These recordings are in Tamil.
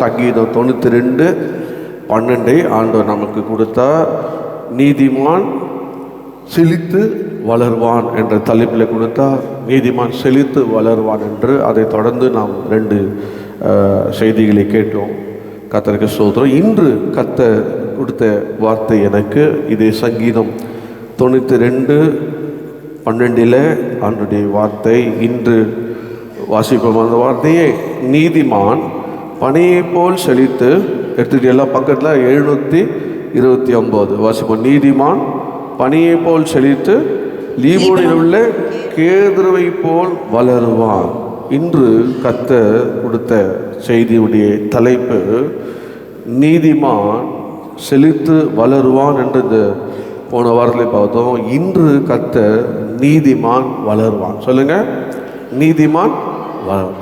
சங்கீதம் 92:12 ஆண்டவர் நமக்கு கொடுத்தார். நீதிமான் செழித்து வளர்வான் என்ற தலைப்பில் கொடுத்தார். நீதிமான் செழித்து வளர்வான் என்று. அதை தொடர்ந்து நாம் 2 செய்திகளை கேட்டோம். கர்த்தருக்கு ஸ்தோத்திரம். இன்று கர்த்தர் கொடுத்த வார்த்தை எனக்கு இதே சங்கீதம் 92:12 ஆண்டுடைய வார்த்தை. இன்று வாசிப்போம் அந்த வார்த்தையை. நீதிமான் பனியை போல் செழித்து, எடுத்துட்டு எல்லா பக்கத்தில் 729 வாசிப்போம். நீதிமான் பனியை போல் செழித்து லீபோனில் உள்ள கேதுருவை போல் வளருவான். இன்று கர்த்தர் கொடுத்த செய்தியுடைய தலைப்பு நீதிமான் செழித்து வளருவான் என்று இந்த போன வாரத்தில் பார்த்தோம். இன்று கர்த்தர் நீதிமான் வளருவான். சொல்லுங்க, நீதிமான்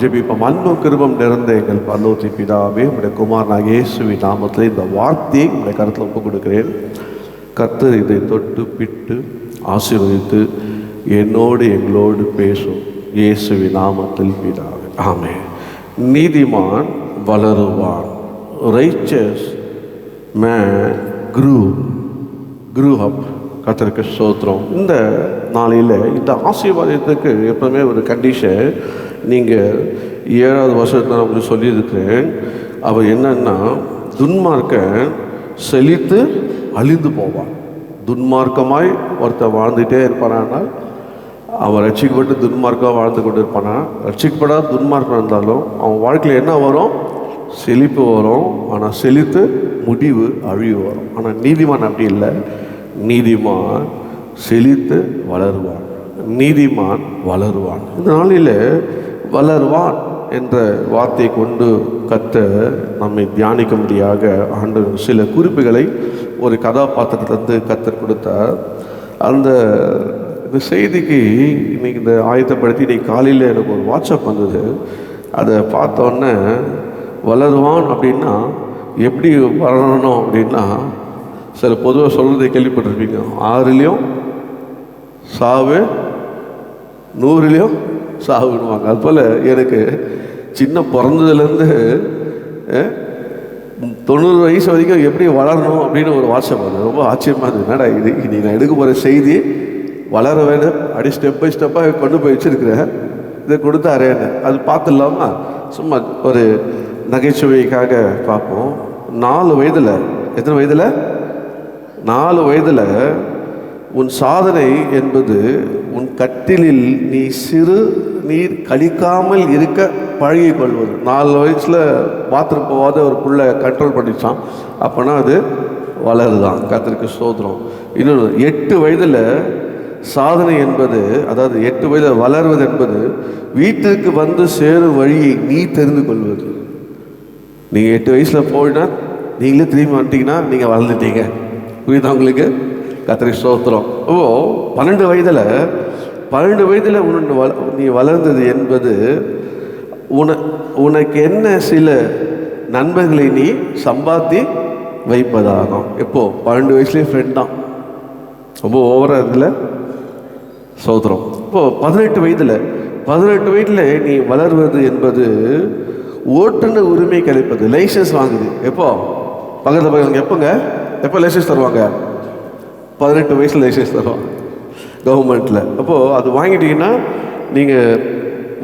ஜெபிப்போம். அன்பும் கிருபையும் நிறைந்த எங்கள் பரலோக பிதாவே, உடைய குமாரனாகிய இயேசுவின் நாமத்தில் இந்த வார்த்தையை உடைய கருத்தில் ஒப்புக் கொடுக்கிறேன். கர்த்தர் இதை தொட்டு பிட்டு ஆசீர்வதித்து என்னோடு எங்களோடு பேசும் இயேசுவின் நாமத்தில் பிதாவே, ஆமென். நீதிமான் வளருவான். Righteous man grew up. கர்த்தருக்கு ஸ்தோத்திரம். இந்த நாளில் இந்த ஆசீர்வாதத்துக்கு எப்பவுமே ஒரு கண்டிஷன். நீங்கள் 7வது வருஷத்தில் நான் உங்களுக்கு சொல்லியிருக்கிறேன். அவர் என்னன்னா, துன்மார்க்கன் செழித்து அழிந்து போவான். துன்மார்க்கமாய் ஒருத்தர் வாழ்ந்துகிட்டே இருப்பானால் அவன் ரட்சிக்கப்பட்டு துன்மார்க்கம் வாழ்ந்து கொண்டு இருப்பானா. ரட்சிக்கப்படாத துன்மார்க்கம் இருந்தாலும் அவன் வாழ்க்கையில் என்ன வரும்? செழிப்பு வரும். ஆனால் செழித்து முடிவு அழிவு வரும். ஆனால் நீதிமான் அப்படி இல்லை. நீதிமான் செழித்து வளருவான். நீதிமான் வளருவான். இந்த நாளில் வளருவான் என்ற வார்த்தையை கொண்டு கர்த்தர் நம்மை தியானிக்கும்படியாக ஆண்டவர் சில குறிப்புகளை ஒரு கதாபாத்திரத்திலிருந்து கர்த்தர் கொடுத்தார். அந்த இந்த செய்திக்கு இன்னைக்கு இந்த ஆயத்தப்படுத்தி இன்னைக்கு காலையில் எனக்கு ஒரு வாட்ஸ்அப் வந்தது. அதை பார்த்தோன்னே வளருவான் அப்படின்னா எப்படி வளரணும் அப்படின்னா, சில பொதுவாக சொல்கிறதை கேள்விப்பட்டிருப்பீங்க. 6லேயும் சாவு, 100லேயும் சாவுன்னுவாங்க. அதுபோல் எனக்கு சின்ன பிறந்ததுலேருந்து 90 வயசு வரைக்கும் எப்படி வளரணும் அப்படின்னு ஒரு வாட்ஸ்அப் வந்தது. ரொம்ப ஆச்சரியமாக இருந்தது. என்னடா இது, நீ நான் எடுக்க போகிற செய்தி வளர வேண்டும் அப்படி ஸ்டெப் பை ஸ்டெப்பாக கொண்டு போய் வச்சுருக்கிறேன். இதை கொடுத்தாரேன்னு அது பார்த்துடலாமா? சும்மா ஒரு நகைச்சுவைக்காக பார்ப்போம். 4 வயதில், எத்தனை வயதில்? 4 வயதில் உன் சாதனை என்பது உன் கட்டிலில் நீ சிறு நீர் கழிக்காமல் இருக்க பழகி கொள்வது. 4 வயசில் பாத்ரூம் போகாத ஒரு புள்ளை கண்ட்ரோல் பண்ணிச்சான். அப்போனா அது வளருதான். கர்த்தருக்கு ஸ்தோத்திரம். இன்னொன்று 8 வயதில் சாதனை என்பது, அதாவது 8 வயதில் வளர்வது என்பது வீட்டுக்கு வந்து சேரும் வழியை நீ தெரிந்து கொள்வது. நீங்கள் 8 வயசில் போயிட்டா நீங்களே திரும்பி வந்துட்டீங்கன்னா நீங்கள் வளர்ந்துட்டீங்க. புரியுதா உங்களுக்கு? கர்த்தருக்கு ஸ்தோத்திரம். 12 வயதில் நீ வளர்ந்தது என்பது உனக்கு என்ன சில நண்பர்களை நீ சம்பாத்தி வைப்பதாகும். எப்போ? 12 வயசுலேயே ஃப்ரெண்ட் தான். ரொம்ப ஓவராக இதில் சோதரம். இப்போது 18 வயதில் நீ வளர்வது என்பது ஓட்டுநர் உரிமை கிடைப்பது, லைசன்ஸ் வாங்குது. எப்போ? பக்கத்தில் எப்போ லைசன்ஸ் தருவாங்க? 18 வயசில் லைசன்ஸ் தருவாங்க கவர்மெண்ட்டில். அப்போது அது வாங்கிட்டீங்கன்னா நீங்கள்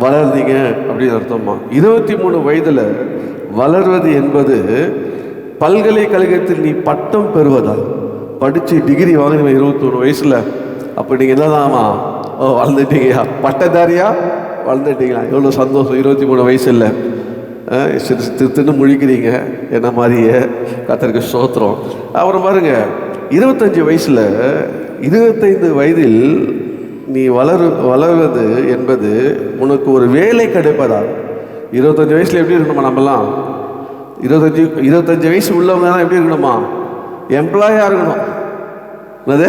வளர்ந்தீங்க அப்படின்னு அர்த்தமா. 23 வயதில் வளர்வது என்பது பல்கலைக்கழகத்தில் நீ பட்டம் பெறுவதா. படித்து டிகிரி வாங்கினீங்க 21 வயசில். அப்போ நீங்கள் என்னதாமா வளர்ந்துட்டீங்கயா, பட்டதாரியா வளர்ந்துட்டீங்களா? எவ்வளோ சந்தோஷம். 23 வயசில் தின்னு முழிக்கிறீங்க என்ன மாதிரியே. கர்த்தருக்கு ஸ்தோத்திரம். அப்புறம் பாருங்க, 25 வயதில் நீ வளர்வது என்பது உனக்கு ஒரு வேலை கிடைப்பதா. 25 வயசில் எப்படி இருக்கணுமா? நம்மலாம் 25 வயசு உள்ளவங்க தான் எப்படி இருக்கணுமா? எம்ப்ளாயாக இருக்கணும். என்னது?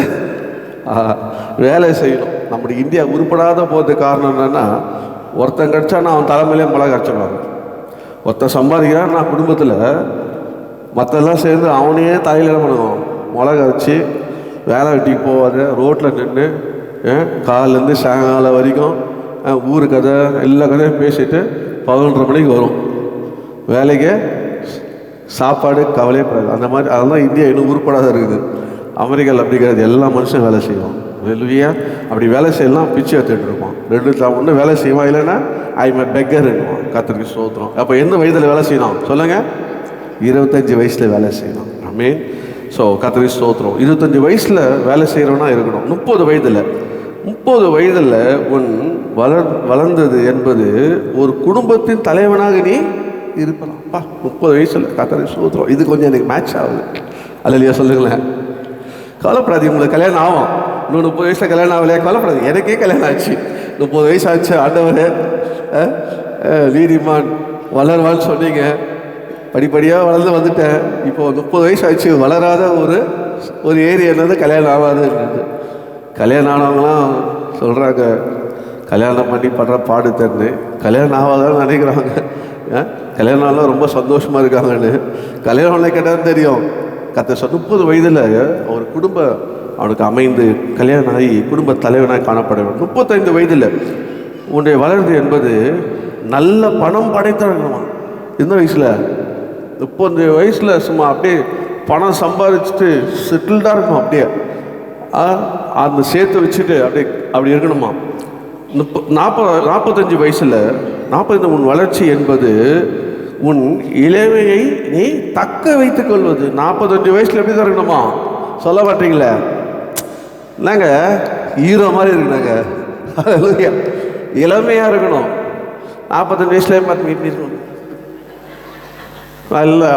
வேலை செய்யணும். நம்முடைய இந்தியா உருப்படாத போகிறதுக்கு காரணம் என்னென்னா, ஒருத்தன் கிடச்சானா அவன் தலைமையிலே மிளகா கரைச்சிடுவாங்க. ஒருத்தன் சம்பாதிக்கிறான், நான் குடும்பத்தில் மற்றெல்லாம் சேர்ந்து அவனையே தலையில் என்ன பண்ணுவோம்? மிளகா வச்சு வேலை வெட்டிக்கு போவாது. ரோட்டில் நின்று காலையிலேருந்து சாயங்காலம் வரைக்கும் ஊரு கதை எல்லா கதையும் பேசிட்டு 11:30 மணிக்கு வரும். வேலைக்கு சாப்பாடு கவலையப்படாது. அந்த மாதிரி அதெல்லாம் இந்தியா இன்னும் உருப்படாத இருக்குது. அமெரிக்காவில் அப்படி கிடையாது, எல்லா மனுஷனும் வேலை செய்வோம். வெளியா அப்படி வேலை செய்யலாம், பிச்சை எடுத்துகிட்டு இருப்பான். ஒன்று வேலை செய்வான், இல்லைன்னா ஐ பெக்கர் என்னவான். கர்த்தருக்கு ஸ்தோத்திரம். அப்போ எந்த வயதில் வேலை செய்யணும் சொல்லுங்கள்? 25 வயசில் வேலை செய்யணும். ஆமென். ஸோ கர்த்தருக்கு ஸ்தோத்திரம். 25 வயசில் வேலை செய்கிறவனா இருக்கணும். 30 வயதில் உன் வளர்ந்தது என்பது ஒரு குடும்பத்தின் தலைவனாக நீ இருப்பலாம்ப்பா. 30 வயசில் கர்த்தருக்கு ஸ்தோத்திரம். இது கொஞ்சம் எனக்கு மேட்ச் ஆகுது. அல்லையா சொல்லுங்களேன். கவலைப்படாது, உங்களுக்கு கல்யாணம் ஆகும். இன்னும் 30 வயசில் கல்யாணம் ஆகலையா? கவலைப்படாது, எனக்கே கல்யாணம் ஆச்சு. 30 வயசு ஆச்சு. ஆண்டவரே நீதிமான் வளர்வான்னு சொன்னீங்க, படிப்படியாக வளர்ந்து வந்துட்டேன். இப்போ 30 வயசு ஆச்சு, வளராத ஒரு ஏரியா என்னது கல்யாணம் ஆகாதுன்றது. கல்யாணம் ஆனவங்களாம் சொல்கிறாங்க, கல்யாணம் பண்ணி படுற பாடு தருன்னு. கல்யாணம் ஆகாதான்னு நினைக்கிறாங்க. கல்யாணம் ஆனால் ரொம்ப சந்தோஷமாக இருக்காங்கன்னு. கல்யாணம் கேட்டாலும் தெரியும். 30 வயதில் ஒரு அவனுக்கு அமைந்து கல்யாணம் ஆகி குடும்ப தலைவனாக காணப்பட வேண்டும். 35 வயதில் உன்னுடைய வளர்ந்து என்பது நல்ல பணம் படைத்தவங்கம்மா. இந்த வயசில் 30 வயசில் சும்மா அப்படியே பணம் சம்பாதிச்சுட்டு செட்டில்டாக இருக்கணும். அப்படியே அந்த சேர்த்து வச்சுட்டு அப்படி இருக்கணுமா. 45 வயசில் உன் வளர்ச்சி என்பது உன் இளமையை நீ தக்க வைத்துக் கொள்வது. 45 வயசில் எப்படி தான் இருக்கணுமா? சொல்ல மாட்டீங்களே, என்னங்க ஹீரோ மாதிரி இருக்குனாங்க. இளமையாக இருக்கணும். 45 வயசுல பார்த்து இல்லை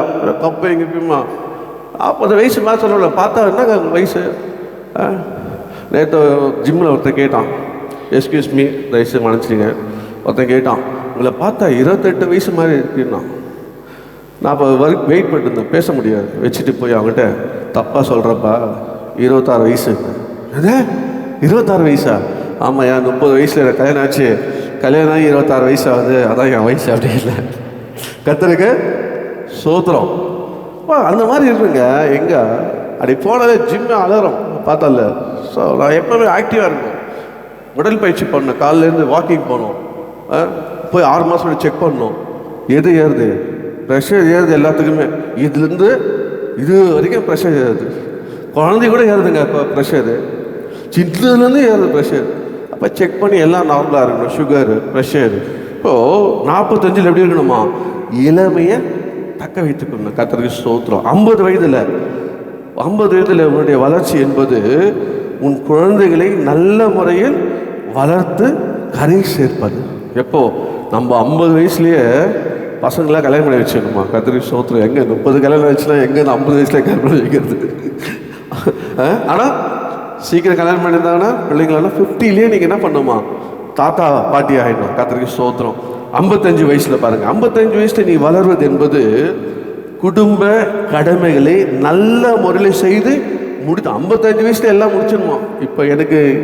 கப்பு எங்கேயுமா 40 வயசு மாதிரி சொல்லல. பார்த்தா என்னங்க வயசு? நேற்று ஜிம்மில் ஒருத்தர் கேட்டான், எஸ்கியூஸ் மீ வயசு மன்னிச்சிங்க, ஒருத்தன் கேட்டான், உங்களை பார்த்தா 28 வயசு மாதிரி இருக்குன்னா. நான் இப்போ வெயிட் பண்ணிருந்தேன், பேச முடியாது, வச்சுட்டு போய் அவங்ககிட்ட தப்பாக சொல்கிறப்பா 26 வயசு. அது 26 வயசா? ஆமாம், என் 30 வயசில் எனக்கு கல்யாணம் ஆச்சு. கல்யாணம் ஆகி 26 வயசு ஆகுது, அதான் என் வயசு. அப்படி இல்லை. கர்த்தருக்கு ஸ்தோத்திரம். அந்த மாதிரி இருக்குங்க. எங்கே அப்படி போனாலே ஜிம்மு அலறும் பார்த்தால. ஸோ நான் எப்போவுமே ஆக்டிவாக இருக்கும். உடல் பயிற்சி பண்ணணும். காலையிலேருந்து வாக்கிங் போகணும். போய் 6 மாதம் செக் பண்ணணும். எது ஏறுது? ப்ரெஷர் ஏறுது எல்லாத்துக்குமே. இதுலேருந்து இது வரைக்கும் ப்ரெஷர் ஏறுது. குழந்தை கூட ஏறுதுங்க இப்போ ப்ரெஷரு. சின்னதுலேருந்து ஏறுது ப்ரெஷர். அப்போ செக் பண்ணி எல்லாம் நார்மலாக இருக்கணும். Sugar, pressure. இப்போது 45 எப்படி இருக்கணுமா? இளமையை தக்க வைத்துக்கணும். கர்த்தருக்கு ஸ்தோத்திரம். 50 வயதில் உன்னுடைய வளர்ச்சி என்பது உன் குழந்தைகளை நல்ல முறையில் வளர்த்து கரை சேர்ப்பது. எப்போ நம்ம 50 வயசுலேயே பசங்களாம் கல்யாணம் பண்ணி வச்சுக்கணுமா? கர்த்தருக்கு ஸ்தோத்திரம். எங்கே 30 கல்யாணம் வச்சுன்னா எங்கே 50 வயசுல கல்யாணம் பண்ணி வைக்கிறது? ஆனால் சீக்கிரம் கல்யாணம் பண்ணியிருந்தாங்கன்னா பிள்ளைங்களெல்லாம் 50லேயே நீங்கள் என்ன பண்ணுமா? தாத்தா பாட்டி ஆகிடணும். கர்த்தருக்கு ஸ்தோத்திரம். 55 வயசில் பாருங்கள், 55 வயசில் நீ வளர்வது என்பது குடும்ப கடமைகளை நல்ல முறையில் செய்து முடித்து 55 வயசில் எல்லாம் முடிச்சிடணும். இப்போ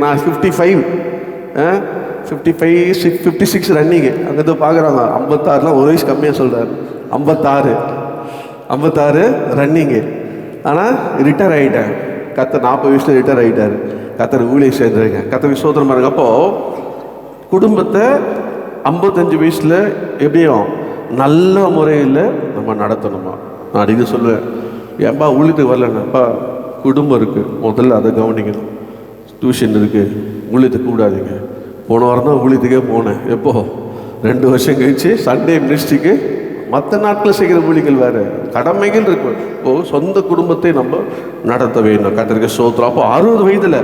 நான் 56 ரன்னிங்கு அங்கே பார்க்குறாங்க. 56 ஒரு வயசு கம்மியாக சொல்கிறார். 56 ரன்னிங்கு. ஆனால் ரிட்டையர் ஆகிட்டேன். கர்த்தர் 40 வயசில் ரிட்டையர் ஆகிட்டார். கர்த்தர் ஊழியம் சேர்ந்துருங்க. கர்த்தருக்கு ஸ்தோத்திரம் பாருங்க. அப்போது குடும்பத்தை 55 வயசில் எப்படியும் நல்ல முறையில் நம்ம நடத்தணுமா? நான் அடிக்கடி சொல்லுவேன், ஏன்பா ஊழியத்துக்கு வரலன்னாப்பா குடும்பம் இருக்குது, முதல்ல அதை கவனிக்கணும். டியூஷன் இருக்குது, ஊழியத்துக்கு கூடாதீங்க. போன வாரம் தான் ஊழியத்துக்கே போனேன். எப்போது 2 வருஷம் கழிச்சு சண்டே மினிஸ்ட்ரிக்கு. மற்ற நாட்களில் செய்கிற ஊழியர்கள் வேறு, கடமைகள் இருக்கு. இப்போது சொந்த குடும்பத்தை நம்ம நடத்த வேண்டும். கர்த்தருக்கு ஸ்தோத்திரம். அப்போ 60 வயதில்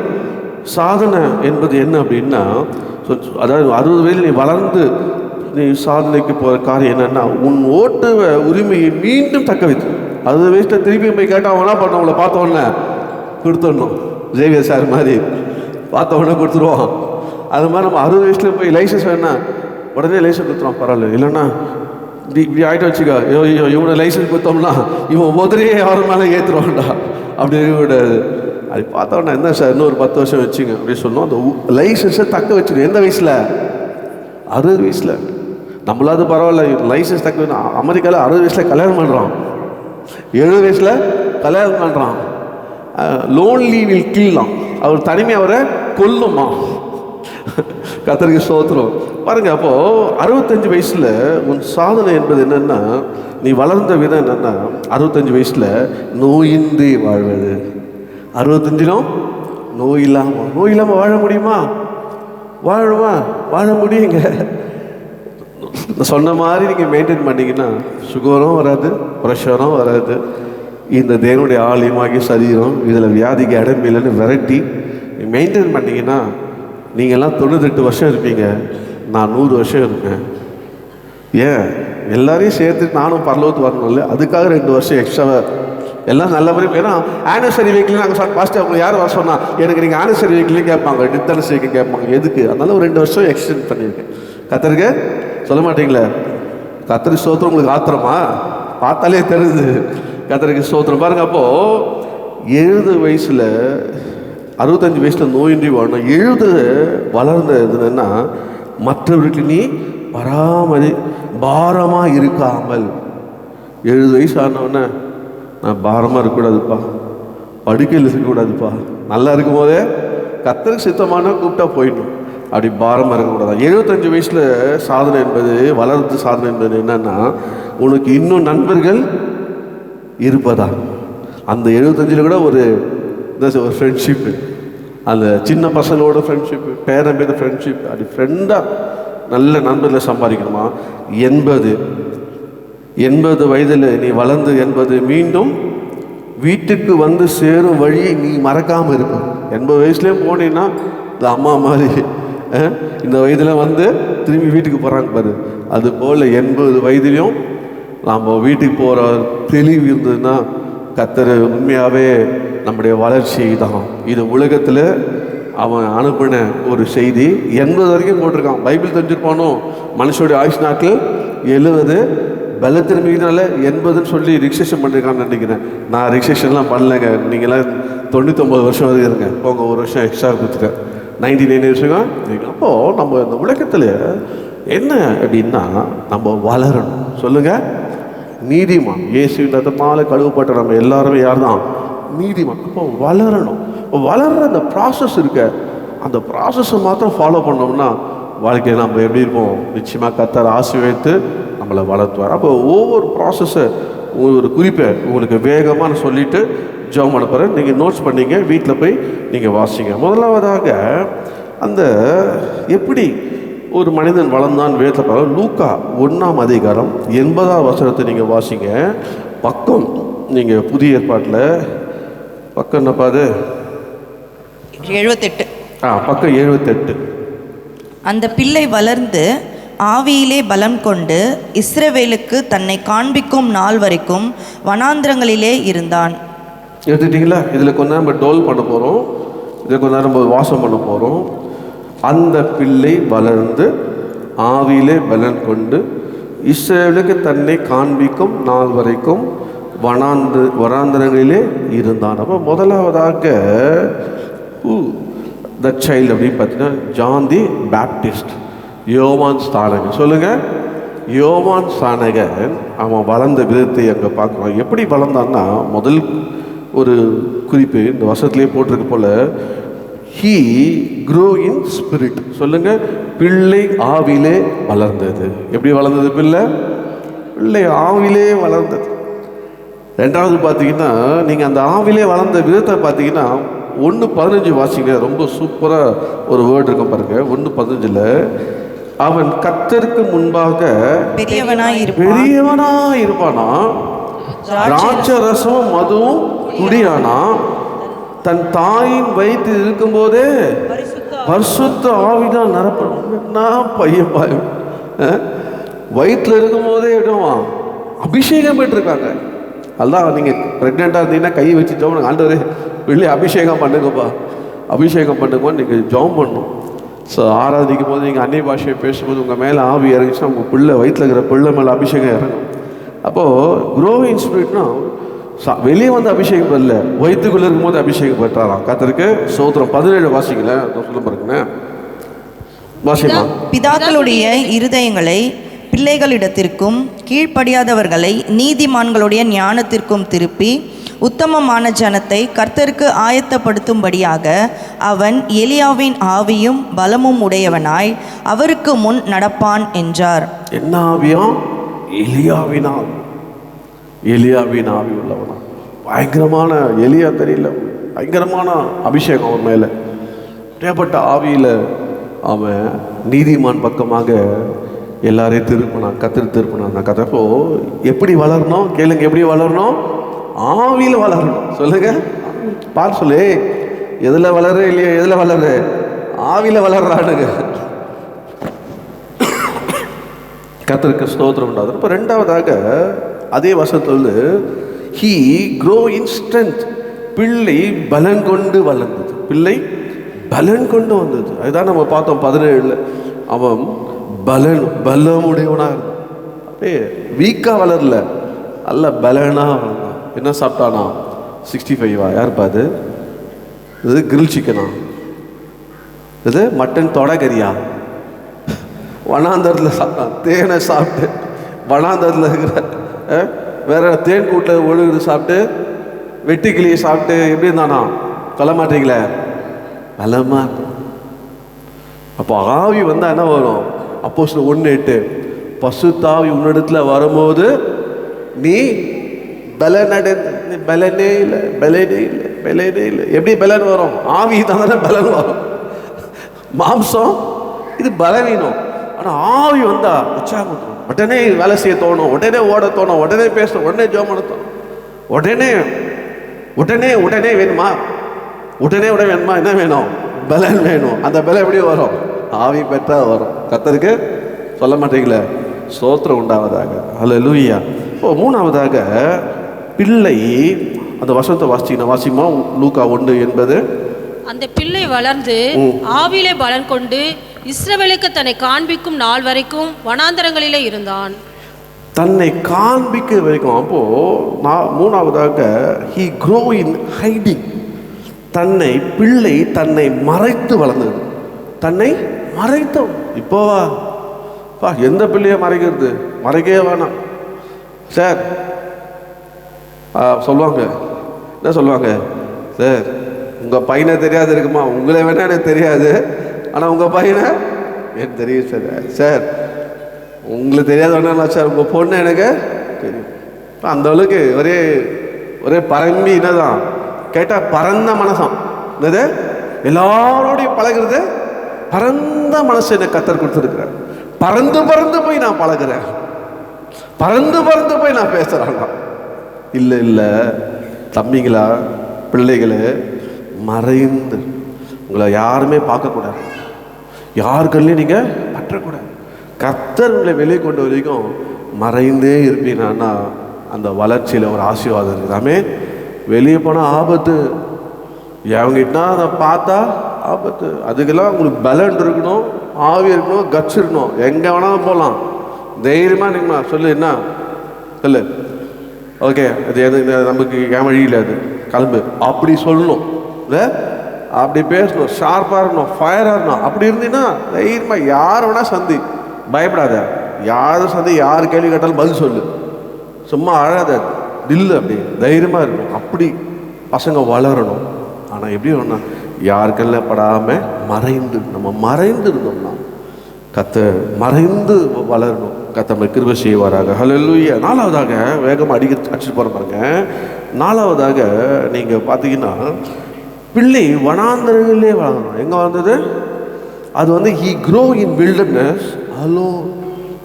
சாதனை என்பது என்ன அப்படின்னா, அதாவது 60 வயதில் நீ வளர்ந்து நீ சாதனைக்கு போகிற காரியம் என்னென்னா, உன் ஓட்டு உரிமையை மீண்டும் தக்க வைத்து. 60 வயசில் திருப்பி போய் கேட்டால் அவனா பண்ண உங்களை பார்த்தோன்னே கொடுத்துடணும். ஜேவியர் சார் மாதிரி பார்த்தவொடனே கொடுத்துருவோம். அது மாதிரி நம்ம 60 வயசில் போய் லைசன்ஸ் வேணா உடனே லைசன்ஸ் கொடுத்துருவோம். பரவாயில்ல, இல்லைன்னா இப்படி ஆகிட்டு வச்சுக்கோ, இவனை லைசன்ஸ் கொடுத்தோம்னா இவன் முதலே அவர் மேலே ஏற்றுருவான்டா. அப்படி இருக்கக்கூடாது. அப்படி பார்த்தோன்னா என்ன சார் இன்னொரு 10 வருஷம் வச்சுங்க அப்படின்னு சொன்னோம். அந்த லைசன்ஸை தக்க வச்சுக்கணும். எந்த வயசில்? 60 வயசில். நம்மளாவது பரவாயில்ல, லைசன்ஸ் தக்க வேணும். அமெரிக்காவில் 60 வயசில் கல்யாணம் பண்ணுறான், 70 வயசில் கல்யாணம் பண்ணுறான். Lonely will கில்லாம். அவர் தனிமை அவரை கொல்லுமா? கர்த்தருக்கு ஸ்தோத்திரம். பாருங்க, அப்போ 65 வயசுல உன் சாதனை என்பது என்னன்னா, நீ வளர்ந்த விதம் என்னன்னா, 65 வயசுல நோயின்றி வாழ்வது. 65லும் நோய் இல்லாம வாழ முடியுமா? வாழ முடியுங்க. சொன்ன மாதிரி நீங்கள் மெயின்டைன் பண்ணிங்கன்னா சுகரும் வராது, ப்ரெஷரும் வராது. இந்த தேவனுடைய ஆலயமாகிய சரீரம் இதில் வியாதிக்கு இடமில்லைன்னு விரட்டி மெயின்டைன் பண்ணிங்கன்னா நீங்கள்லாம் 98 வருஷம் இருப்பீங்க, நான் 100 வருஷம் இருப்பேன். ஏன் எல்லாரையும் சேர்த்து நானும் பரலோகத்து வரணும்ல, அதுக்காக 2 வருஷம் எக்ஸ்ட்ராவாக எல்லாம் நல்ல மாதிரி. ஏன்னா ஆனிவர்சரி வீக்லேயும் நாங்கள் பாஸ்ட்டு அவங்க யார் வர சொன்னால் எனக்கு நீங்கள் ஆனிவர்சரி வீக்லேயும் கேட்பாங்க, டெத் அனிவர்சரிக்கு கேட்பாங்க, எதுக்கு? அதனால ஒரு 2 வருஷம் எக்ஸ்டெண்ட் பண்ணியிருக்கேன். கர்த்தருக்கு சொல்ல மாட்டீங்களே? கர்த்தருக்கு ஸ்தோத்திரம். உங்களுக்கு ஆத்திரமா? பார்த்தாலே தெரியுது. கர்த்தருக்கு ஸ்தோத்திரம். பாருங்க, அப்போது 70 வயசில் 65 வயசில் நோயின்றி வாழணும். 70 வளர்ந்த இதுன்னா மற்றவர்களுக்கு நீ பாரமாக இருக்காமல். 70 வயசு ஆனவுடனே நான் பாரமாக இருக்கக்கூடாதுப்பா, படுக்கையில் இருக்கக்கூடாதுப்பா, நல்லா இருக்கும் போதே கர்த்தருக்கு சித்தமான கூப்பிட்டா போயிடணும், அப்படி பாரமாக இருக்கக்கூடாது. 75 வயசில் சாதனை என்பது, வளர்ந்து சாதனை என்பது என்னன்னா, உனக்கு இன்னும் நண்பர்கள் இருப்பதா. அந்த 75 கூட ஒரு ஃப்ரெண்ட்ஷிப்பு, அந்த சின்ன பசங்களோட ஃப்ரெண்ட்ஷிப்பு, பேரம்பேத ஃப்ரெண்ட்ஷிப், அப்படி ஃப்ரெண்டாக நல்ல நண்பர்களை சம்பாதிக்கணுமா. 80 வயதில் நீ வளர்ந்து 80 மீண்டும் வீட்டுக்கு வந்து சேரும் வழியை நீ மறக்காமல் இருக்கும். 80 வயசுலேயும் போனீங்கன்னா இந்த அம்மா மாதிரி இந்த வயதில் வந்து திரும்பி வீட்டுக்கு போகிறாங்க பாரு, அதுபோல் 80 வயதிலையும் நாம் வீட்டுக்கு போகிற தெளிவு இருந்ததுன்னா கர்த்தர் உண்மையாகவே நம்முடைய வளர்ச்சி தான். இது உலகத்தில் அவன் அனுப்பின ஒரு செய்தி. 80 வரைக்கும் போட்டிருக்கான். பைபிள் தெரிஞ்சிருப்பானோ, மனுஷனுடைய ஆயுஷ் நாட்கள் 70, பலத்தின் மீதால 80ன்னு சொல்லி ரிக்ஷேஷன் பண்ணியிருக்கான்னு நினைக்கிறேன். நான் ரிக்ஷேஷன்லாம் பண்ணலைங்க. நீங்களாம் 99 வருஷம் வரை இருங்க, போங்க, ஒரு வருஷம் எக்ஸ்ட்ரா கொடுத்துட்டேன், 99 வருஷங்க. அப்போது நம்ம இந்த உலகத்தில் என்ன அப்படின்னா, நம்ம வளரணும். சொல்லுங்கள், நீதிமான் இயேசு ரத்தத்தால கழுவப்பட்ட நம்ம எல்லாருமே யார் தான்? நீதிமான். அப்போ வளரணும். வளர்கிற அந்த ப்ராசஸ் இருக்க, அந்த ப்ராசஸை மாத்திரம் ஃபாலோ பண்ணோம்னா வாழ்க்கையில் நம்ம எப்படி இருப்போம்? நிச்சயமாக கர்த்தர் ஆசீர்வதித்து நம்மளை வளர்த்துவார். அப்போ ஒவ்வொரு ப்ராசஸை ஒரு குறிப்பை உங்களுக்கு வேகமாக நான் சொல்லிவிட்டு ஜெபம் பண்ண போகிறேன். நீங்கள் நோட்ஸ் பண்ணிங்க, வீட்டில் போய் நீங்கள் வாசிங்க. முதலாவதாக அந்த எப்படி ஒரு மனிதன் வளர்ந்தான் வேதத்தில் பாருங்கள். லூக்கா 1ஆம் அதிகாரம் 80ஆம் வசனத்தை நீங்கள் வாசிங்க. பக்கம் நீங்கள் புதிய ஏற்பாட்டில் பக்கம் என்னப்பா அது? 78. பக்கம் 78. அந்த பிள்ளை வளர்ந்து ஆவியிலே பலம் கொண்டு இஸ்ரவேலுக்கு தன்னை காண்பிக்கும் நாள் வரைக்கும் வனாந்திரங்களிலே இருந்தான். எடுத்துட்டிங்களா? இதில் கொஞ்ச நேரம் நம்ம டோல் பண்ண போகிறோம், இதில் கொஞ்ச நேரம் நம்ம வாசம் பண்ண போகிறோம். அந்த பிள்ளை வளர்ந்து ஆவியிலே பலன் கொண்டு இஸ்ரவேலுக்கு தன்னை காண்பிக்கும் நாள் வரைக்கும் வனாந்திரங்களிலே இருந்தான். அப்போ முதலாவதாக த சைல்டு அப்படின்னு பார்த்தீங்கன்னா ஜான் தி பேப்டிஸ்ட், யோவான் ஸ்நானகன். சொல்லுங்கள், யோவான் ஸ்நானகன் அவன் வளர்ந்த விதத்தை அங்கே பார்க்கலாம். எப்படி வளர்ந்தான்னா, முதல் ஒரு குறிப்பு இந்த வருஷத்துலேயே போட்டிருக்க போல், ஹீ க்ரோ இன் ஸ்பிரிட். சொல்லுங்கள், பிள்ளை ஆவிலே வளர்ந்தது. எப்படி வளர்ந்தது? பிள்ளை ஆவிலே வளர்ந்தது. ரெண்டாவது பார்த்தீங்கன்னா, நீங்கள் அந்த ஆவிலே வளர்ந்த விதத்தை பார்த்தீங்கன்னா 1:15 வாசிங்க. ரொம்ப சூப்பராக ஒரு வேர்டு இருக்கும் பாருங்கள். 1:15 அவன் கர்த்தருக்கு முன்பாக பெரியவனாய் இருப்பானா, திராட்சை ரசமும் மதுவும் குடியானா, தன் தாயின் வயிற்றில் இருக்கும்போதே பரிசுத்த ஆவிதான் நிரப்பணும். பையன் வயிற்றில் இருக்கும்போதே இடுவான், அபிஷேகம் பெற்றிருக்காங்க. அதுதான் நீங்கள் ப்ரெக்னெண்ட்டாக இருந்தீங்கன்னா கை வச்சுட்டோம், ஆண்டவரே வெளியே அபிஷேகம் பண்ணுங்கப்பா, அபிஷேகம் பண்ணுங்கன்னு நீங்கள் ஜெபம் பண்ணணும். ஸோ ஆராதிக்கும் போது நீங்கள் அந்நிய பாஷையை பேசும்போது உங்கள் மேலே ஆவி இறங்கிச்சுன்னா உங்கள் பிள்ளை வயிற்றில் இருக்கிற பிள்ளை மேலே அபிஷேகம் இறங்கும். அப்போது க்ரோவிங் ஸ்பிரிட்னா வெளியே வந்து அபிஷேகம் இல்லை, வயிற்றுக்குள்ளே இருக்கும்போது அபிஷேகம் பெற்றாராம். கர்த்தருக்கு ஸ்தோத்திரம். 17 வாசிக்கல சொல்ல பாருங்க. வாசிமா. பிதாக்களுடைய இருதயங்களை பிள்ளைகளிடத்திற்கும் கீழ்ப்படியாதவர்களை நீதிமான்களுடைய ஞானத்திற்கும் திருப்பி உத்தமமான ஜனத்தை கர்த்தருக்கு ஆயத்தப்படுத்தும்படியாக அவன் எலியாவின் ஆவியும் பலமும் உடையவனாய் அவருக்கு முன் நடப்பான் என்றார். என்ன ஆவியாம்? எலியாவின் ஆவி. எலியாவின் ஆவி உள்ளவனா. பயங்கரமான எலியா தெரியல, பயங்கரமான அபிஷேகம் அவன் மேலே. ஏற்பட்ட ஆவியில் அவன் நீதிமான் பக்கமாக எல்லாரையும் திருப்பினான், திருப்பினான். கத்தப்போ எப்படி வளரணும் கேளுங்க, எப்படி வளரணும்? ஆவியில் வளரணும். சொல்லுங்க, பார்த்து சொல்லு, எதில் வளர இல்லையா? எதில் வளர? ஆவியில் வளர்றானுங்க. கர்த்தருக்கு ஸ்தோத்திரம் உண்டாது. இப்போ ரெண்டாவதாக அதே வசனத்தில் ஹீ க்ரோ இன் ஸ்ட்ரென்த், பிள்ளை பலன் கொண்டு வளர்ந்தது. பிள்ளை பலன் கொண்டு வந்தது. அதுதான் நம்ம பார்த்தோம் 17. அவன் பலமுடையவனாக இருந்தான். அப்படியே வீக்காக வளரல, அல்ல பலனாக வளர்ந்தான். என்ன சாப்பிட்டானா? 65 யார் பாது? இது கிரில் சிக்கனா? இது மட்டன் தொடகரியா? வனாந்தரத்தில் சாப்பிட்டான். தேனை சாப்பிட்டு வனாந்தரத்தில் இருக்கிற வேற தேன் கூட்டில் ஒழுகுது சாப்பிட்டு, வெட்டுக்கிளியை சாப்பிட்டு எப்படி இருந்தானா? சொல்ல மாட்டீங்களே, பலமா. அப்போ ஆவி வந்தால் என்ன வரும்? அப்போஸ்தலர் 1:8, பசுத்தாவி உன்னிடத்துல வரும்போது நீ பலனே இல்லை. எப்படி பலன் வரும்? ஆவி தானே பலன் வரும். மாம்சம் இது பலவீனம். ஆனால் ஆவி வந்தா உற்சாகம், உடனே வேலை செய்ய தோணும், உடனே ஓட தோணும், உடனே பேசணும், உடனே ஜெபம் பண்ண தோணும், உடனே வேணுமா? உடனே வேணுமா? என்ன வேணும்? பலன் வேணும். அந்த பலன் எப்படி வரும்? ஆவி பெற்றா வரும். கர்த்தருக்கு சொல்ல மாட்டீங்களே, ஸ்தோத்திரம் உண்டாவதாக. ஹல்லேலூயா. இப்போ மூணாவதாக பிள்ளை, அந்த வசனத்தை வாசிமா லூக்கா 1:80. அந்த பிள்ளை வளர்ந்து ஆவியிலே பலன் கொண்டு இஸ்ரவேலுக்கு தன்னை காண்பிக்கும் நாள் வரைக்கும் வனாந்தரங்களிலே இருந்தான். தன்னை காண்பிக்க வரைக்கும். அப்போ மூணாவதாக he grow in hiding. பிள்ளை தன்னை மறைத்து வளர்ந்தது. தன்னை மறைத்த. இப்போவா எந்த பிள்ளைய மறைக்கிறது? மறைக்கவே வேணாம் சார். சொல்லுவாங்க, என்ன சொல்லுவாங்க? சார் உங்கள் பையனை தெரியாது இருக்குமா? உங்களை வேணா எனக்கு தெரியாது, ஆனால் உங்கள் பையனை எனக்கு தெரியும் சார். சார் உங்களுக்கு தெரியாத வேணா சார், உங்கள் பொண்ணு எனக்கு தெரியும். அந்த அளவுக்கு ஒரே பரம்பி என்னதான் கேட்டால் பரந்த மனசம். என்னது? எல்லாரோடையும் பழகிறது. பரந்த மனசு எனக்கு கத்தர் கொடுத்துருக்குறேன். பறந்து போய் நான் பழகிறேன், பறந்து போய் நான் பேசுகிறேன். இல்லை தம்பிங்களா, பிள்ளைகளே, மறைந்து உங்களை யாருமே பார்க்கக்கூடாது, யாருக்கள்லையும் நீங்கள் பற்றக்கூடாது. கர்த்தர் உங்களை வெளியே கொண்டு வரைக்கும் மறைந்தே இருப்பீங்கன்னா அந்த வளர்ச்சியில் ஒரு ஆசீர்வாதம் இருக்குதாமே. வெளியே போனால் ஆபத்து, எவங்கிட்ட அதை பார்த்தா ஆபத்து. அதுக்கெல்லாம் உங்களுக்கு பலன் இருக்கணும், ஆவி இருக்கணும், கட்ஸ் இருக்கணும். எங்கே வேணாலும் போகலாம், தைரியமாக நீங்கம்மா சொல்லு, என்ன சொல்லு, ஓகே அது எது நமக்கு ஏமழியில் அது கிளம்பு அப்படி சொல்லணும். இல்லை அப்படி பேசணும், ஷார்ப்பாக இருக்கணும், ஃபயராக இருக்கணும். அப்படி இருந்தீங்கன்னா தைரியமாக யார் வேணால் சந்தி, பயப்படாத. யாரும் சந்தி, யார் கேள்வி கேட்டாலும் பதில் சொல்லு, சும்மா அழாத, தில்லு, அப்படி தைரியமாக இருக்கணும். அப்படி பசங்க வளரணும். ஆனால் எப்படி வேணும்? யாருக்கெல்லாம் படாமல் நம்ம மறைந்து இருந்தோம்னா மறைந்து வளரணும். கர்த்தர் கிருபை செய்வாராக. ஹல்லேலூயா. நாலாவதாக வேகமாக அடிச்சு போகிற பாருங்க. நாலாவதாக நீங்கள் பார்த்தீங்கன்னா பிள்ளை வனாந்தரங்களே வளரணும். எங்கே வளர்ந்தது? அது he grow in wilderness. Hello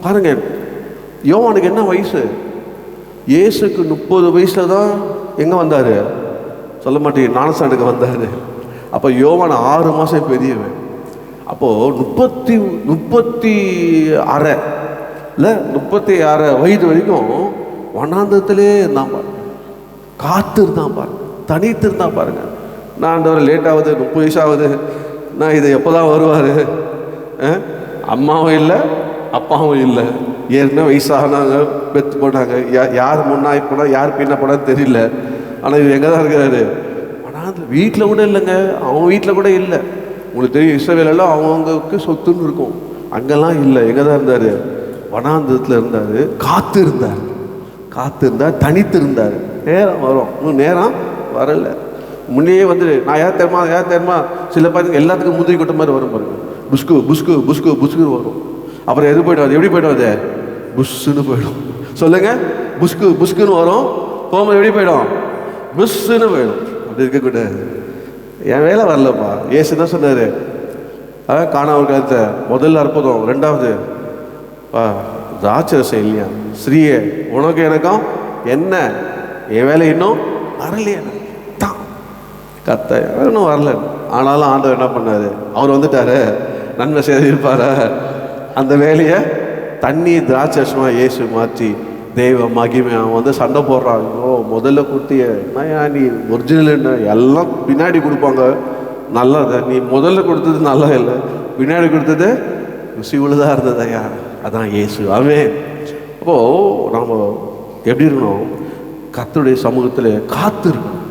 பாருங்க, யோவானுக்கு என்ன வயசு? இயேசுக்கு 30 வயசில் தான் எங்கே வந்தார்? சொல்ல மாட்டேன், ஞானஸ்நானத்துக்கு வந்தார். அப்போ யோவான் 6 மாதம் பெரியவன். அப்போது 36 வயது வரைக்கும் வனாந்தரத்திலே இருந்தான் பாருங்க, காத்து இருந்தான் பாருங்க, தனித்து இருந்தான் பாருங்க. நான் லேட் ஆகுது, 30 வயசாகுது, நான் இதை எப்போ தான் வருவார்? அம்மாவும் இல்லை, அப்பாவும் இல்லை, ஏற்கனவே வயசானாங்க, பெற்று போனாங்க. யார் முன்னாடி போனால் யார் பின்ன போனான்னு தெரியல. ஆனால் இது எங்கே தான் இருக்கிறாரு? வனாந்தரம். வீட்டில் கூட இல்லைங்க, அவங்க வீட்டில் கூட இல்லை. உங்களுக்கு தெரியும், இஸ்ரவேலெல்லாம் அவங்களுக்கு சொத்துன்னு இருக்கும், அங்கெல்லாம் இல்லை. எங்கே தான் இருந்தார்? வனாந்தரத்தில் இருந்தார். காத்து இருந்தார், தனித்து இருந்தார். நேரம் வரும். இன்னும் நேரம் வரல. முன்னே வந்து நான் ஏன் தெரியுமா சில பார்த்துங்க எல்லாத்துக்கும் முந்திரி கொட்ட மாதிரி வரும் பாருங்க. புஷ்கு புஷ்கு புஷ்கு புஷ்குன்னு வரும். அப்புறம் எது போய்டும், அது எப்படி போய்டும், அது புஷ்ஷுன்னு போயிடும். சொல்லுங்க, புஷ்கு புஷ்குன்னு வரும், போகும்போது எப்படி போயிடும், புஷ்ஷுன்னு போயிடும். அப்படி இருக்கக்கூடாது. என் வேலை வரலப்பா. ஏசு தான் சொன்னார், காணாமல் காலத்தை முதல்ல அற்புதம், ரெண்டாவது ராட்சரசம் இல்லையா, ஸ்ரீயே உனக்கு எனக்கும் என்ன, என் வேலை இன்னும் வரலையே தான் கத்த இன்னும் வரல. ஆனாலும் ஆண்டவர் என்ன பண்ணாரு, அவர் வந்துட்டாரு, நன்மை செய்திருப்பார அந்த வேலையை தண்ணி திராட்சரசமாக இயேசு மாற்றி தெய்வ மகிமை. அவன் வந்து சண்டை போடுறான், ஓ முதல்ல கொடுத்திய நீ ஒரிஜினல் என்ன, எல்லாம் பின்னாடி கொடுப்பாங்க நல்லது, நீ முதல்ல கொடுத்தது நல்லா இல்லை, பின்னாடி கொடுத்தது ருசி உள்ளதாக இருந்தது ஐயா, அதான் இயேசு. அவன் அப்போது நாம் எப்படி இருக்கணும், கர்த்தருடைய சமூகத்தில் காத்திருக்கணும்,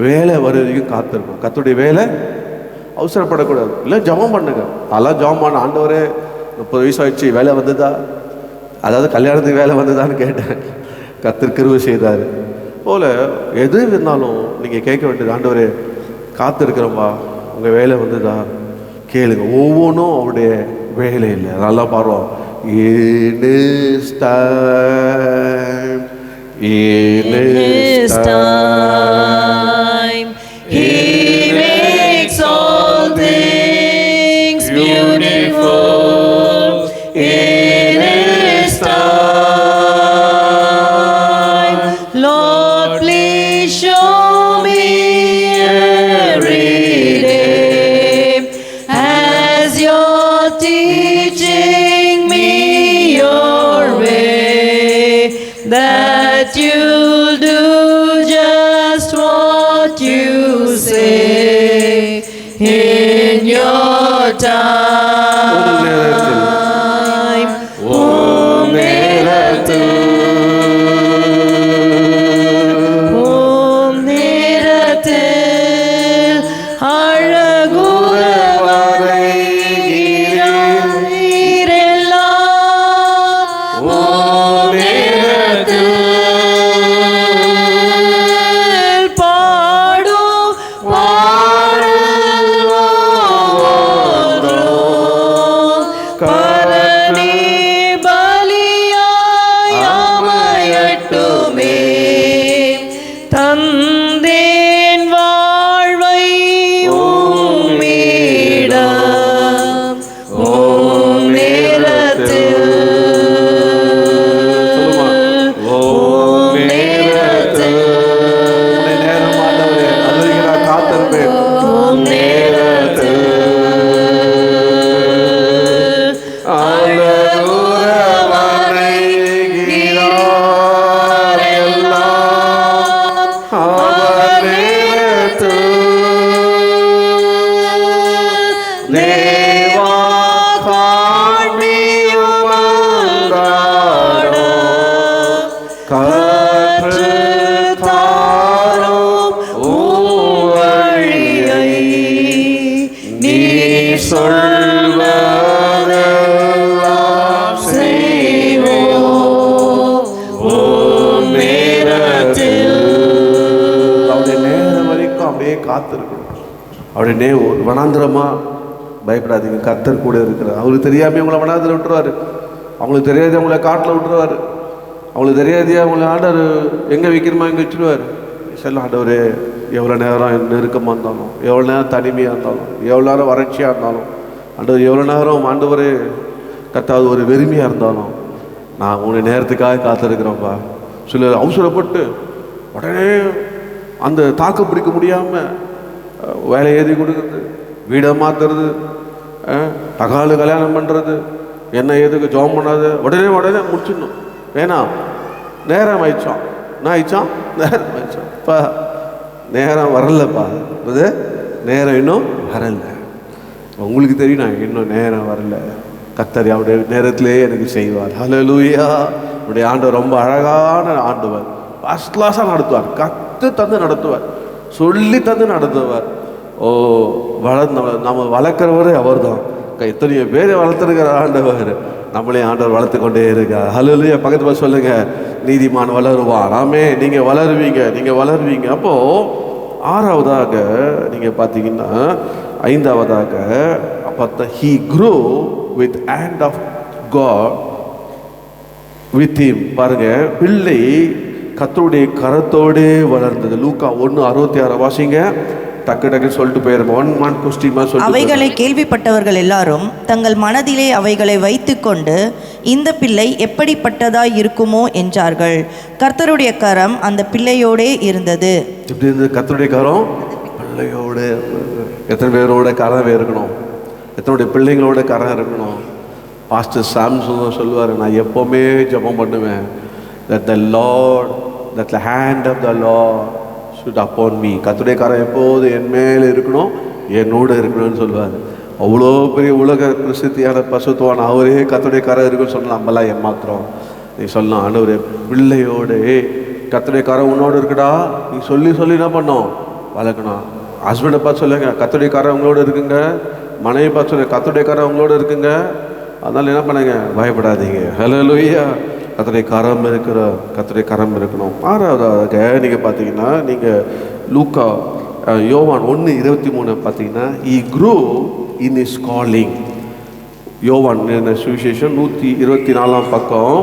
வேலை வர வரைக்கும் காத்திருக்கணும். கர்த்தருடைய வேலை அவசரப்படக்கூடாது. இல்லை ஜெபம் பண்ணுங்க, அதெல்லாம் ஜெபம் பண்ண, ஆண்டவரே 30 வயசு ஆயிடுச்சு வேலை வந்ததா, அதாவது கல்யாணத்துக்கு வேலை வந்ததான்னு கேட்டேன், கர்த்தர் கிருபை செய்தார் போல். எது இருந்தாலும் நீங்கள் கேட்க வேண்டியது, ஆண்டவரே காத்திருக்கிறோம்பா, உங்கள் வேலை வந்ததா கேளுங்க. ஒவ்வொன்றும் அவருடைய வேலை இல்லை. நல்லா பாடுவோம், In His time, in His time, He makes all things beautiful. In His time, Lord, please show me every day as You're teaching me Your way, that You'll do just what You say in Your time. Oh, நேரத்தில் அழகுற வரைகிறெல்லாம், ஓ நேரத்தில் பாடும் பாடல் ஒவ்வொன்றும் பரணி பலியாய் அமையட்டுமே. தந்தேன் வாழ்வை உம்மிடம், ஓம் நேரத்தில், ஓம் நேரத்தில், ஓம் நேரத்தில் அழகுற வரைகிறார் எல்லாம், அவர் நேரத்தில் தேவா காண்பியும் அன்றாடம் கற்று தாரும் உம் வழியை, நீ சொல்வதெல்லாம் செய்வோம் உம் நேரத்தில். அவருடைய நேரம் வரைக்கும் அப்படியே காத்திருக்கணும். அவருடைய வனாந்திரமா பயப்படாதீங்க, கர்த்தர் கூட இருக்கிறார். அவங்களுக்கு தெரியாமல் உங்களை வனாந்திரம் விட்டுருவார், அவங்களுக்கு தெரியாதே உங்களை காட்டில் விட்டுருவார், அவங்களுக்கு தெரியாதே உங்களை ஆண்டவர் எங்கே வைக்கணுமா எங்கே வச்சுருவார். செல்ல ஆண்டவர் எவ்வளோ நேரம் நெருக்கமாக இருந்தாலும், எவ்வளோ நேரம் தனிமையாக இருந்தாலும், எவ்வளோ நேரம் வறட்சியாக இருந்தாலும், ஆண்டவர் எவ்வளோ நேரம் ஆண்டவர் கர்த்தாவது ஒரு வெறுமையாக இருந்தாலும், நான் உன்னை நேரத்துக்காக காத்திருக்கிறோம்ப்பா. சிலர் அவசரப்பட்டு உடனே அந்த தாக்கு பிடிக்க முடியாமல் வேலை எழுதி கொடுக்குறது, வீடை மாற்றுறது, தகாலு கல்யாணம் பண்ணுறது, என்ன எதுக்கு ஜாம் பண்ணாது, உடனே முடிச்சிடணும். வேணாம், நேரம் ஆயிடுச்சோம், என்ன ஆயிடுச்சோம், நேரம் ஆயிடுச்சோம், இப்போ நேரம் வரலப்பா, இது நேரம் இன்னும் வரல. உங்களுக்கு தெரியும், நான் இன்னும் நேரம் வரல, கர்த்தர் அவருடைய நேரத்திலே எனக்கு செய்வார். ஹல்லேலூயா. உடைய ஆண்டவர் ரொம்ப அழகான ஆண்டவர், ஃபர்ஸ்ட் கிளாஸாக நடத்துவார், கற்று தந்து நடத்துவார், சொல்லி தந்து நடத்துவார். ஓ நம்ம வளர்க்குறவர் அவர் தான். எத்தனையோ பேரை வளர்த்துருக்கிற ஆண்டவர். நம்மளே ஆண்டவர் வளர்த்து கொண்டே இருக்கா. ஹல்லேலூயா. பக்கத்து பார்த்து சொல்லுங்க, நீதிமான் வளருவான். ஆமே, நீங்க வளருவீங்க, நீங்க வளருவீங்க. அப்போ ஆறாவதாக நீங்க பார்த்தீங்கன்னா, ஐந்தாவதாக பார்த்தா he grew with hand of God with him. பாருங்க, பிள்ளை கர்த்தருடைய கரத்தோடே வளர்ந்தது. லூக்கா 1:66 வாசிங்க. டக்கு டக்கு சொல்லிட்டு போயிடும். 1 month கொஸ்டின் சொல்லி அவைகளை கேள்விப்பட்டவர்கள் எல்லாரும் தங்கள் மனதிலே அவைகளை வைத்துக்கொண்டு இந்த பிள்ளை எப்படிப்பட்டதாய் இருக்குமோ என்றார்கள். கர்த்தருடைய கரம் அந்த பிள்ளையோடே இருந்தது. எப்படி இருந்தது கர்த்தருடைய கரம்? பிள்ளையோட. எத்தனை பேரோட கரம் இருக்கணும்? எத்தனுடைய பிள்ளைங்களோட கரம் இருக்கணும்? பாஸ்டர் சாம்சன் சொல்லுவார், நான் எப்போவுமே ஜெபம் பண்ணுவேன், that the Lord, that the hand of the Lord should upon me. கர்த்தருடைய கரம் எப்போது என் மேலே இருக்கணும், என்னோட இருக்கணும்னு சொல்லுவார். அவ்வளோ பெரிய உலக பிரசித்தியான பசுத்துவான் அவரே கர்த்தருடைய கரம் இருக்குன்னு சொன்னால் நம்மளாம் ஏமாத்திரம். நீ சொல்லலாம், ஆண்டவரே பிள்ளையோடு கர்த்தருடைய கரம் உன்னோடு இருக்குடா, நீ சொல்லி சொல்லி என்ன பண்ணோம், வளர்க்கணும். ஹஸ்பண்டை பார்த்து சொல்லுங்க, கர்த்தருடைய கரம் உங்களோட இருக்குங்க. மனைவி பார்த்து சொல்லுங்க, கர்த்தருடைய கரம் உங்களோட இருக்குங்க. அதனால் என்ன பண்ணுங்க, பயப்படாதீங்க. ஹல்லேலூயா. கர்த்தருடைய கரம் இருக்கிற, கர்த்தருடைய கரம் இருக்கணும். ஆறாவதாக நீங்கள் பார்த்தீங்கன்னா, நீங்கள் லூக்கா யோவான் 1:23 பார்த்தீங்கன்னா, he grew in his calling. யோவான் சுவிசேஷம் 124 பக்கம்.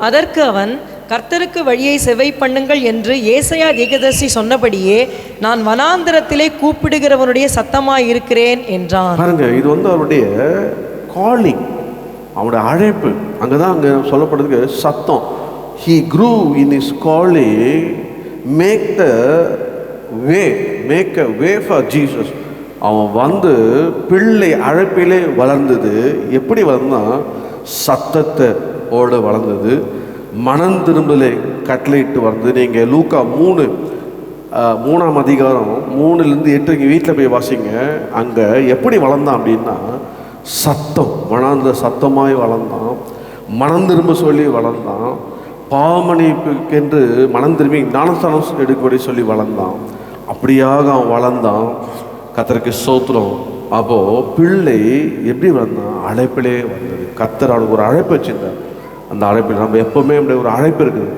அதற்கு அவன், கர்த்தருக்கு வழியை செவை பண்ணுங்கள் என்று ஏசாயா தீர்க்கதரிசி சொன்னபடியே நான் வனாந்தரத்திலே கூப்பிடுகிறவனுடைய சத்தமாய் இருக்கிறேன் என்றான். பாருங்க, இது அவருடைய காலிங், அவனுடைய அழைப்பு. அங்கதான் அங்க சொல்லப்படுறதுக்கு சத்தம். he grew in his calling, make a way for Jesus. அவன் பிள்ளை அழைப்பிலே வளர்ந்தது. எப்படி வளர்ந்தான்? சத்தத்தை ஓட வளர்ந்தது. மனம் திரும்பலை கட்டளையிட்டு வளர்ந்தது. நீங்கள் லூக்கா 3ஆம் அதிகாரம் 3-8 வீட்டில் போய் வாசிங்க. அங்கே எப்படி வளர்ந்தான் அப்படின்னா, சத்தம், மனந்த சத்தமாய் வளர்ந்தான். மனம் திரும்ப சொல்லி வளர்ந்தான். பாவமன்னிப்புக்கென்று மனம் திரும்பி ஞானஸ்தானம் எடுக்கபடி சொல்லி வளர்ந்தான். அப்படியாக அவன் வளர்ந்தான். கர்த்தருக்கு ஸ்தோத்திரம். அப்போது பிள்ளை எப்படி வளர்ந்தான்? அழைப்பிலே வந்தது. கர்த்தர் அவனுக்கு ஒரு அழைப்பு வச்சிருந்தார். அந்த அழைப்பில் நம்ம எப்போவுமே நம்முடைய ஒரு அழைப்பு இருக்குது.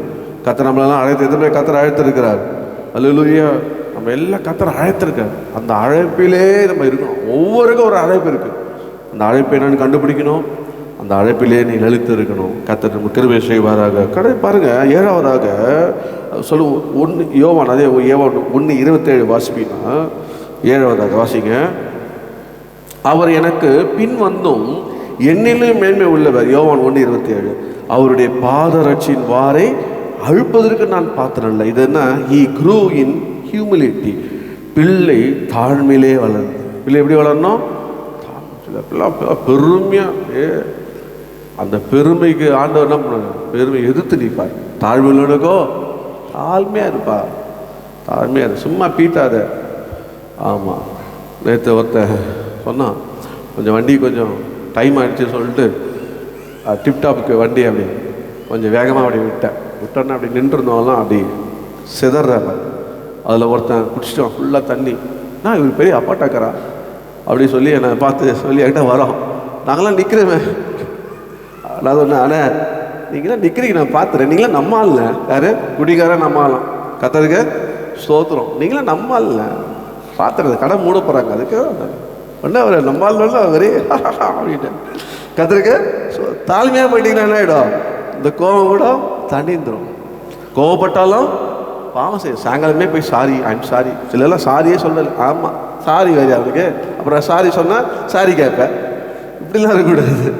கர்த்தர் நம்மளெல்லாம் அழைத்து, எத்தனை கர்த்தர் அழைத்திருக்கிறார். அல்லேலூயா. நம்ம எல்லாம் கர்த்தர் அழைத்திருக்கார். அந்த அழைப்பிலே நம்ம இருக்கணும். ஒவ்வொருக்கும் ஒரு அழைப்பு இருக்குது. அந்த அழைப்பை என்னன்னு கண்டுபிடிக்கணும். அந்த அழைப்பிலே நீ லலித்து இருக்கணும். கர்த்தர் நம்ம கிருபை செய்வாராக. பாருங்க, ஏழாவதாக சொல்லுவோம். யோவான், அதே யோவான் 1:27 வாசிப்பீங்கன்னா, ஏழாவதாக வாசிங்க. அவர் எனக்கு பின் வந்தும் என்னிலும் மேன்மை உள்ளவர். யோவான் 1:27. அவருடைய பாதரட்சியின் வாரை அழுப்பதற்கு நான் பாத்திரல்ல. இது என்ன? he grew in humility. பிள்ளை தாழ்மையிலே வளர்ந்து. பிள்ளை எப்படி வளரணும்? பெருமையா. அந்த பெருமைக்கு ஆண்டவர் என்ன பண்ணாங்க? பெருமை எதிர்த்து நிற்பார். தாழ்மையிலோ தாழ்மையா இருப்பா. தாழ்மையா இரு, சும்மா பீட்டாத. ஆமாம், நேற்று ஒருத்தன் சொன்னான், கொஞ்சம் வண்டி கொஞ்சம் டைம் ஆகிடுச்சு சொல்லிட்டு டிப்டாப்புக்கு வண்டி அப்படி கொஞ்சம் வேகமாக அப்படி விட்டோன்னா அப்படி நின்றுருந்தோம்லாம் அப்படி சிதறாங்க. அதில் ஒருத்தன் குடிச்சிட்டோம் ஃபுல்லாக தண்ணி. நான் இவர் பெரிய அப்பாட்டாக்கரா அப்படி சொல்லி என்னை பார்த்து சொல்லி என்கிட்ட வரோம். நாங்களாம் நிற்கிறேமே. நான் சொன்னேன், அண்ணே நீங்களாம் நிற்கிறீங்க, நான் பார்த்துறேன். நீங்களாம் நம்ம ஆளுங்க. யார்? குடிகாரன் நம்ம ஆளும். கர்த்தருக்கு ஸ்தோத்திரம். நீங்களாம் நம்ம ஆளுங்க. பார்த்துறது கடை மூட போகிறாங்க. அதுக்கு ஒன்று அவர் நம்ம ஆளுன்னா அவரே அப்படின்ட்டு கர்த்தருக்கு தாழ்மையாக போயிட்டீங்கன்னா என்ன ஆகிடும்? இந்த கோபம் கூட தண்டிந்துடும். கோவப்பட்டாலும் பாவம் செய்ய. சாயங்காலமே போய் சாரி, ஐம் சாரி. சிலெல்லாம் சாரியே சொல்லலை. ஆமாம், சாரி வேறு அவனுக்கு. அப்புறம் சாரி சொன்னால் சாரி கேட்பேன். இப்படிலாம் இருக்கக்கூடாது.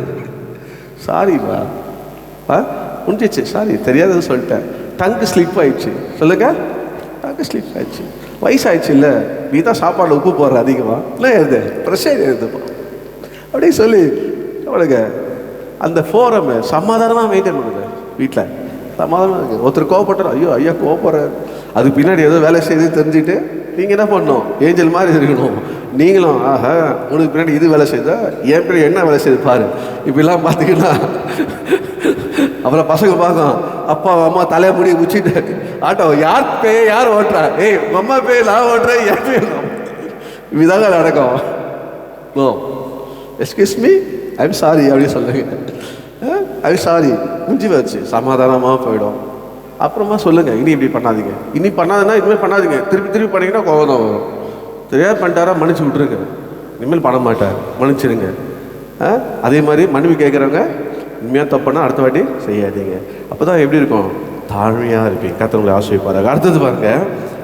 சாரிப்பா முடிஞ்சிச்சு, சாரி தெரியாதது சொல்லிட்டேன். டங்கு ஸ்லிப் ஆயிடுச்சு. சொல்லுங்க, டங்கு ஸ்லிப் ஆயிடுச்சு. வயசாகிடுச்சு இல்லை, நீ தான் சாப்பாடு உப்பு போடுற அதிகமாக இல்லை, எழுது ப்ரெஷர் எழுதுப்பா அப்படி சொல்லி அவளுக்கு அந்த ஃபோரம் சமாதானமாக மெயின்டைன் பண்ணுங்க. வீட்டில் சமாதானமாக இருக்குது. ஒருத்தர் கோவப்பட்டார், ஐயோ ஐயா கோவப்படுறாரு. அதுக்கு பின்னாடி ஏதோ வேலை செய்து தெரிஞ்சுட்டு நீங்கள் என்ன பண்ணணும்? ஏஞ்சல் மாதிரி இருக்கணும். நீங்களும் ஆஹா உனக்கு பின்னாடி இது வேலை செய்தா, என் பின்னாடி என்ன வேலை செய்து பாரு. இப்படிலாம் பார்த்தீங்கன்னா அப்புறம் பசங்க பார்க்கும், அப்பா அம்மா தலையை முடி உச்சிட்டு ஆட்டோ யார் பேய் யார் ஓட்டுறா? ஏய் அம்மா பேய் நான் ஓட்டுறேன், என் பேய். இப்படிதாங்க நடக்கும். ஓ எஸ்கியூஸ் மீ, ஐம் சாரி அப்படின்னு சொல்லுங்க. அது சாரி முடிஞ்சு வச்சு சமாதானமாக போயிடும். அப்புறமா சொல்லுங்கள், இனி இப்படி பண்ணாதீங்க, இனி பண்ணாதுன்னா இனிமேல் பண்ணாதீங்க, திருப்பி திருப்பி பண்ணிங்கன்னா கோவம் தான் வரும். தெரியாது பண்ணிட்டாரா மன்னிச்சு விட்ருங்க, இனிமேல் பண்ண மாட்டார், மன்னிச்சிடுங்க. அதே மாதிரி மன்னிப்பு கேட்குறவங்க உண்மையாக தப்புன்னா அடுத்த வாட்டி செய்யாதீங்க. அப்போ தான் எப்படி இருக்கும், தாழ்மையாக இருப்பீங்க. கர்த்தர் ஆசீர்வதிப்பார். அடுத்தது பாருங்க,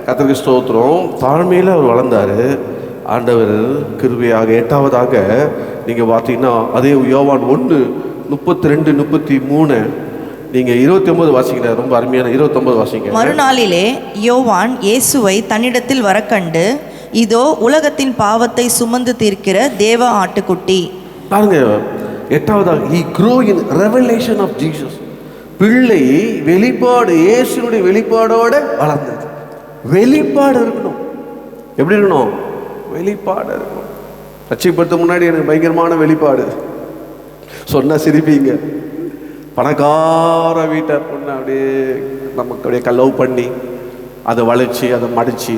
கர்த்தருக்கு ஸ்தோத்திரம். தாழ்மையில் அவர் வளர்ந்தார். ஆண்டவர் கிருபையாக 8வதாக நீங்கள் பார்த்தீங்கன்னா அதே யோவான் 1:32-33 நீங்கள் 29 வாசிக்கிற, ரொம்ப அருமையான 29 வாசிங்க. மறுநாளிலே யோவான் இயேசுவை தன்னிடத்தில் வரக்கண்டு, இதோ உலகத்தின் பாவத்தை சுமந்து தீர்க்கிற தேவ ஆட்டுக்குட்டி. பாருங்க, 8வதாக he grew in revelation of Jesus. பிள்ளை வெளிப்பாடு, இயேசுனுடைய வெளிப்பாடோட வளர்ந்தது. வெளிப்பாடு இருக்கணும். எப்படி இருக்கணும்? வெளிப்பாடு இருக்கணும். ரட்சிப்படுத்த முன்னாடி எனக்கு பயங்கரமான வெளிப்பாடு. சொன்ன சிரிப்பீங்க. பணக்கார வீட்டை பொண்ணு அப்படியே நமக்கு அப்படியே லவ் பண்ணி அதை வளைச்சி அதை மடித்து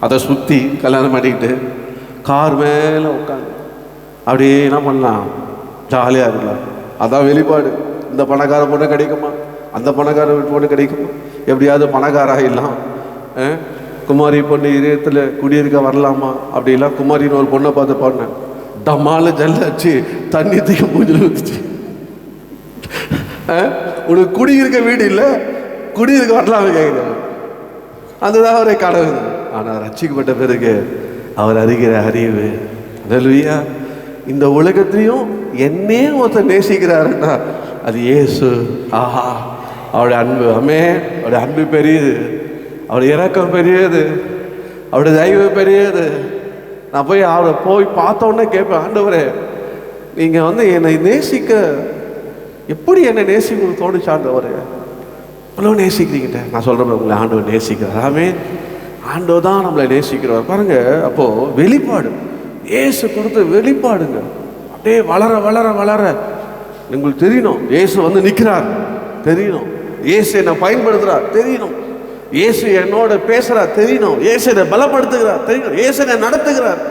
அதை சுற்றி கல்யாணம் பண்ணிக்கிட்டு கார் மேலே உட்காந்து அப்படியே என்ன பண்ணலாம், ஜாலியாக இருக்கலாம். அதான் வெளிப்பாடு. இந்த பணக்கார பொண்ணு கிடைக்குமா, அந்த பணக்கார பொண்ணு கிடைக்குமா, எப்படியாவது பணக்காராகிடலாம், குமாரி பொண்ணு இதயத்தில் குடியிருக்க வரலாமா அப்படிலாம் குமாரின்னு ஒரு பொண்ணை பார்த்து பாடினேன். டமால ஜல்லாச்சு, தண்ணி தூக்கி மூஞ்சில் ஊற்றிச்சு. உனக்கு குடியிருக்க வீடு இல்லை, குடியிருக்க வரலாமே கேட்குறாங்க. அதுதான் அவரை கடவுள். ஆனால் ரட்சிக்கப்பட்ட பிறகு அவர் அறிகிற அறிவு, அல்லேலூயா. இந்த உலகத்திலையும் என்னே ஒருத்தர் நேசிக்கிறாருன்னா அது இயேசு. ஆஹா, அவருடைய அன்பு, அமே அவருடைய அன்பு பெரியது, அவருடைய இரக்கம் பெரியது, அவருடைய தயவு பெரியது. நான் அவரை பார்த்தோன்னே கேட்பேன், ஆண்டவரே நீங்கள் என்னை நேசிக்க எப்படி என்னை நேசிக்க தோணுச்சு ஆண்டவரே, அவ்வளோ நேசிக்கிறீங்கிட்ட. நான் சொல்கிறேன், உங்களை ஆண்டவர் நேசிக்கிறார். ஆமென். ஆண்டவர் தான் நம்மளை நேசிக்கிறவர். பாருங்க, அப்போது வெளிப்பாடு, இயேசு கொடுத்த வெளிப்பாடுங்க. அப்படியே வளர வளர வளர உங்களுக்கு தெரியணும், இயேசு நிற்கிறார் தெரியணும், இயேசு என்னை பயன்படுத்துகிறார் தெரியணும், இயேசு என்னோட பேசுகிறார் தெரியணும், இயேசு என்னை பலப்படுத்துகிறார் தெரியணும், இயேசு என்னை நடத்துகிறார்,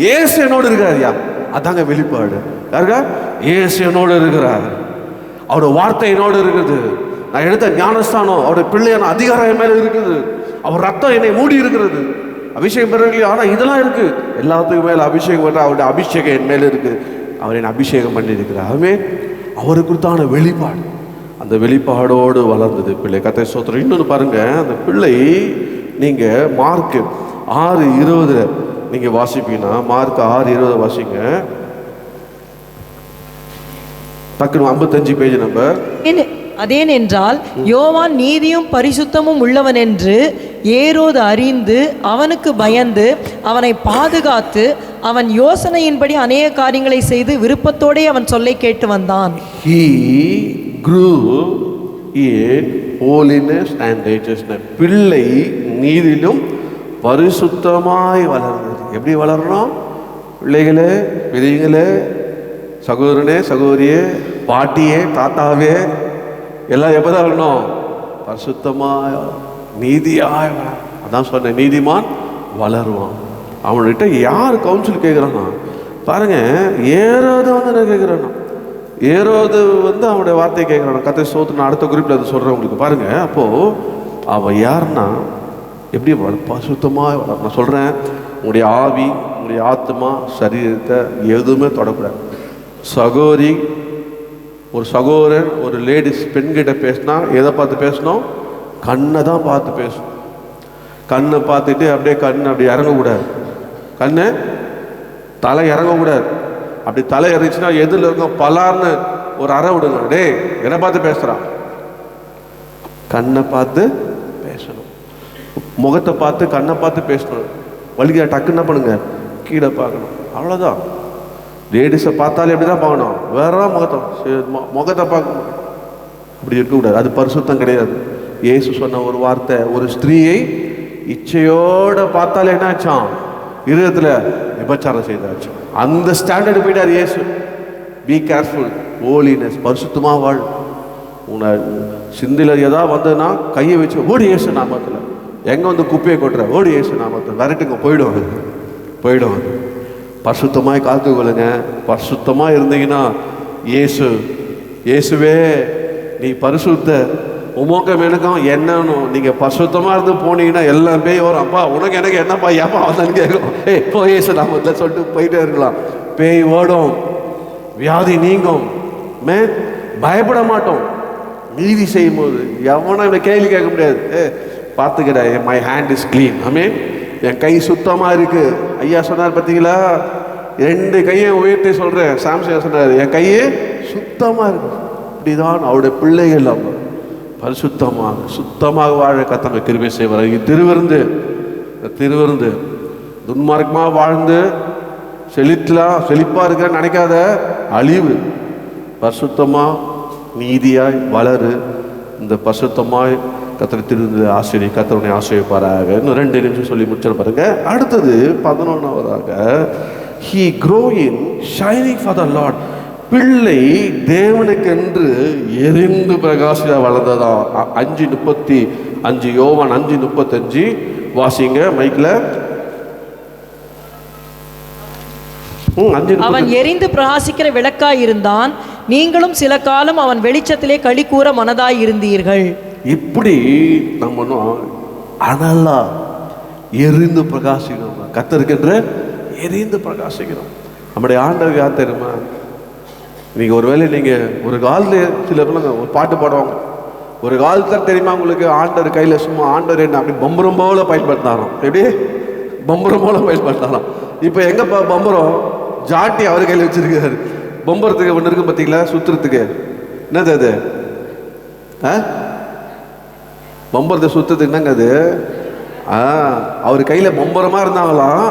இயேசு என்னோடு இருக்கிறார். யா, அதாங்க வெளிப்பாடு. யாருக்கா? இயேசு என்னோடு இருக்கிறார், அவரோட வார்த்தை என்னோடு இருக்குது, நான் எடுத்த ஞானஸ்தானம் அவருடைய பிள்ளையான அதிகாரம் என் மேலே இருக்குது, அவர் ரத்தம் என்னை மூடி இருக்கிறது, அபிஷேகம் பெறவில்லை. ஆனால் இதெல்லாம் இருக்குது, எல்லாத்துக்கும் மேலே அபிஷேகம் பண்ணுற அவருடைய அபிஷேகம் என் மேலே இருக்குது, அவர் என்னை அபிஷேகம் பண்ணியிருக்கிறார். அதுவே அவருக்கு கொடுத்தான வெளிப்பாடு. அந்த வெளிப்பாடோடு வளர்ந்தது பிள்ளை. கர்த்தர் ஸ்தோத்திரம். இன்னொன்று பாருங்க, அந்த பிள்ளை நீங்கள் மார்க் 6:20 நீங்கள் வாசிப்பீங்கன்னா, மார்க் 6:20 வாசிங்க. டக்குனு 55 பேஜ் நம்பர். அதேனென்றால் யோவான் நீதியும் பரிசுத்தமும் உள்ளவன் என்று ஏரோது அறிந்து அவனுக்கு பயந்து அவனை பாதுகாத்து அவன் யோசனையின்படி அநேக காரியங்களை செய்து விருப்பத்தோடே அவன் சொல்லை கேட்டு வந்தான். He grew in holiness and righteousness. பிள்ளை நீதியிலும் பரிசுத்தமாய் வளர்ந்தது. எப்படி வளரணும்? பிள்ளைகளே, பெரியங்களே, சகோதரனே, சகோதரியே, பாட்டியே, தாத்தாவே, எல்லாம் எப்போதான் வரணும்? பரிசுத்தமாய் நீதியாய். அதான் சொன்னேன், நீதிமான் வளருவான். அவன்கிட்ட யார் கவுன்சில் கேட்குறான்னா பாருங்க, ஏரோது நான் கேட்குறானா, ஏரோது அவனுடைய வார்த்தையை கேட்குறான். கர்த்தர் ஸ்தோத்திரம். நான் அடுத்த குறிப்பில் அதை சொல்கிறேன் உங்களுக்கு. பாருங்க, அப்போது அவன் யாருன்னா எப்படி பரிசுத்தமாக வளரும். நான் சொல்கிறேன், உங்களுடைய ஆவி, உங்களுடைய ஆத்மா, சரீரத்தை எதுவுமே தொடக்கூடாது. சகோதரி, ஒரு சகோதரன், ஒரு லேடிஸ் பெண்கிட்ட பேசினா எதை பார்த்து பேசணும்? கண்ணை தான் பார்த்து பேசணும். கண்ணை பார்த்துட்டு அப்படியே கண் அப்படி இறங்கக்கூடாது, கண்ணு தலை இறங்கக்கூடாது. அப்படி தலை இறங்கிச்சுன்னா எதில் இருக்கும் பலார்னு ஒரு அறை விடுங்க. டே, என்னை பார்த்து பேசுகிறான், கண்ணை பார்த்து பேசணும், முகத்தை பார்த்து கண்ணை பார்த்து பேசணும். வலிக்க டக்கு என்ன பண்ணுங்க, கீழே பார்க்கணும், அவ்வளோதான். லேடிஸை பார்த்தாலே எப்படி தான் பார்க்கணும், வேற முகத்தை பார்க்கணும், அப்படி இருக்கக்கூடாது. அது பரிசுத்தம் கிடையாது. இயேசு சொன்ன ஒரு வார்த்தை, ஒரு ஸ்திரீயை இச்சையோட பார்த்தாலே என்ன ஆச்சான்? இருதயத்தில் விபச்சாரம் செய்தாச்சும். அந்த ஸ்டாண்டர்டு போயிட்டார் இயேசு. பி கேர்ஃபுல், ஹோலினஸ், பரிசுத்தமாக வாழ். உன்னை சிந்தில ஏதாவது வந்ததுன்னா கையை வச்சு ஓடி இயேசு நாமத்தில். எங்கே குப்பையை கொட்டுற, ஓடி இயேசு நாமத்தில், விரட்டுங்க, போயிடும். பரிசுத்தமாய் காத்துக்கொள்ளுங்க. பரிசுத்தமாக இருந்தீங்கன்னா இயேசு இயேசுவே நீ பரிசுத்த, உமக்கும் எனக்கும் என்னன்னு நீங்கள் பரிசுத்தமாக இருந்து போனீங்கன்னா எல்லாம் பேய் வரும். அப்பா உனக்கு எனக்கு என்னப்பா ஏப்பா வந்தான்னு கேட்கும். போ இயேசு நாம இல்லை சொல்லிட்டு போயிட்டே இருக்கலாம். பேய் ஓடும், வியாதி நீங்கும், பயப்பட மாட்டோம். நீதி செய்யும் போது எவனும் என்னை கேள்வி கேட்க முடியாது. பார்த்துக்கிற மை ஹேண்ட் இஸ் கிளீன், ஆமென், என் கை சுத்தமாக இருக்கு. ஐயா சொன்னார் பார்த்தீங்களா, 2 கையை உயர்த்தி சொல்கிறேன். சாம்சன் சொன்னார் என் கையே சுத்தமாக இருக்கு. இப்படிதான் அவருடைய பிள்ளைகள் நம்ம பரிசுத்தமாக சுத்தமாக வாழ கர்த்தர் கிருபை செய்வார். திருவிருந்து துன்மார்க்கமாக வாழ்ந்து செழிப்பாக இருக்கிற நினைக்காத, அழிவு. பரிசுத்தமாக நீதியாய் வளரு. இந்த பரிசுத்தமாய் கர்த்தர் திருந்து ஆசிரியர் கர்த்தருடைய ஆசிரியப்பாராக. இன்னும் 2 நிமிஷம் சொல்லி முடிச்சு பாருங்க. அடுத்தது 11ஆவதாக, he grow in shining for the Lord. பிள்ளை தேவனுக்கென்று எரிந்து பிரகாசியா வளர்ந்ததா. 5:35 யோவான் 5:35 வாசிங்க மைக்ல. அவன் எரிந்து பிரகாசிக்கிற விளக்காய் இருந்தான், நீங்களும் சில காலம் அவன் வெளிச்சத்திலே களி கூற மனதாய் இருந்தீர்கள். இப்படி நம்ம அனலா எரிந்து பிரகாசிக்கிறோம். கர்த்தருக்கென்ற எரிந்து பிரகாசிக்கிறோம். நம்முடைய ஆண்டவர் யார் தெரியுமா? நீங்கள் ஒருவேளை நீங்கள் ஒரு காலத்தில் சில பேர் ஒரு பாட்டு பாடுவாங்க. ஒரு காலத்தில் தெரியுமா உங்களுக்கு, ஆண்டவர் கையில் சும்மா ஆண்டவர் என்ன அப்படி பம்பரம் போல பயன்படுத்தாராம். எப்படி பம்பரம் போல பயன்படுத்தாராம். இப்போ எங்கப்பா பம்பரம்? ஜாட்டி அவர் கையில் வச்சிருக்காரு. பம்பரத்துக்கு ஒன்று இருக்கு பார்த்தீங்களா, சுற்றுறதுக்கு. என்னது அது? பம்பரத்தை சுற்றுறதுக்கு என்னங்க அது? அவர் கையில் பம்பரமாக இருந்தாங்களாம்.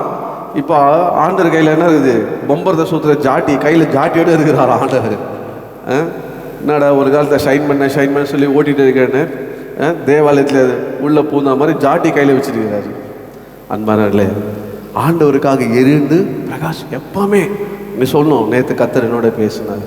இப்போ ஆண்டவர் கையில் என்ன இருக்குது? பம்பரத்தை சுற்றுற ஜாட்டி, கையில் ஜாட்டியோடு இருக்கிறார் ஆண்டவர். என்னடா ஒரு காலத்தை ஷைன் பண்ண சொல்லி ஓட்டிகிட்டு இருக்கேன்னு தேவாலயத்தில் உள்ளே பூந்த மாதிரி ஜாட்டி கையில் வச்சுருக்கிறாரு. அன்பானவர்களே, ஆண்டவருக்காக எரிந்து பிரகாஷ் எப்பவுமே நீ சொல்லணும். நேற்று கர்த்தர் என்னோட பேசினார்,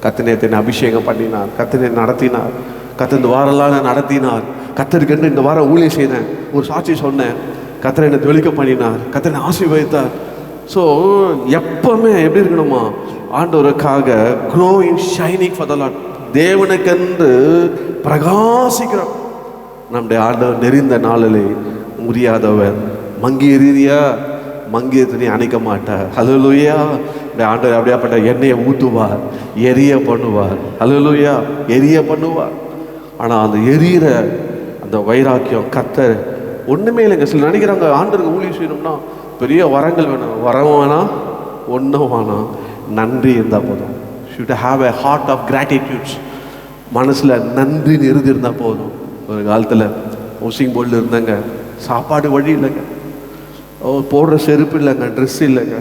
கர்த்தர் நேற்று என்னை அபிஷேகம் பண்ணினார், கர்த்தர் என்னை நடத்தினார், கர்த்தர் இந்த வாரம்லாம் நடத்தினார், கர்த்தருக்கு இந்த வாரம் ஊழியம் செய்தேன், ஒரு சாட்சி சொன்னேன், கர்த்தர் என்னை தொழிக்க பண்ணினார், கர்த்தர் என்னை ஆசீர்வதித்தார். ஸோ எப்பவுமே எப்படி இருக்கணுமா? ஆண்டவருக்காக grow in shining for the Lord, தேவனுக்கென்று பிரகாசிக்கிறோம். நம்முடைய ஆண்டவர் நெறிந்த நாளிலே முடியாதவர், மங்கிய ரீதியா மங்கிய துணி அணைக்க மாட்டார். ஹல்லேலூயா. இந்த ஆண்டவர் அப்படியாப்பட்ட எண்ணெயை ஊற்றுவார், எரிய பண்ணுவார். ஹல்லேலூயா, எரிய பண்ணுவார். ஆனால் அந்த எரியிற அந்த வைராக்கியம் கர்த்தர் ஒன்றுமே இல்லைங்க. சில நினைக்கிறாங்க ஆண்டவருக்கு ஊழியம் செய்யணும்னா பெரிய வரங்கள் வேணும். வரவும் வேணாம், ஒன்றும் வேணாம், நன்றி இருந்தால் போதும். Should have a heart of gratitudes. மனசில் நன்றி இருந்தால் போதும். ஒரு காலத்தில் ஹவுசிங் போர்டில் இருந்தாங்க, சாப்பாடு வழி இல்லைங்க, போடுற செருப்பு இல்லைங்க, ட்ரெஸ் இல்லைங்க.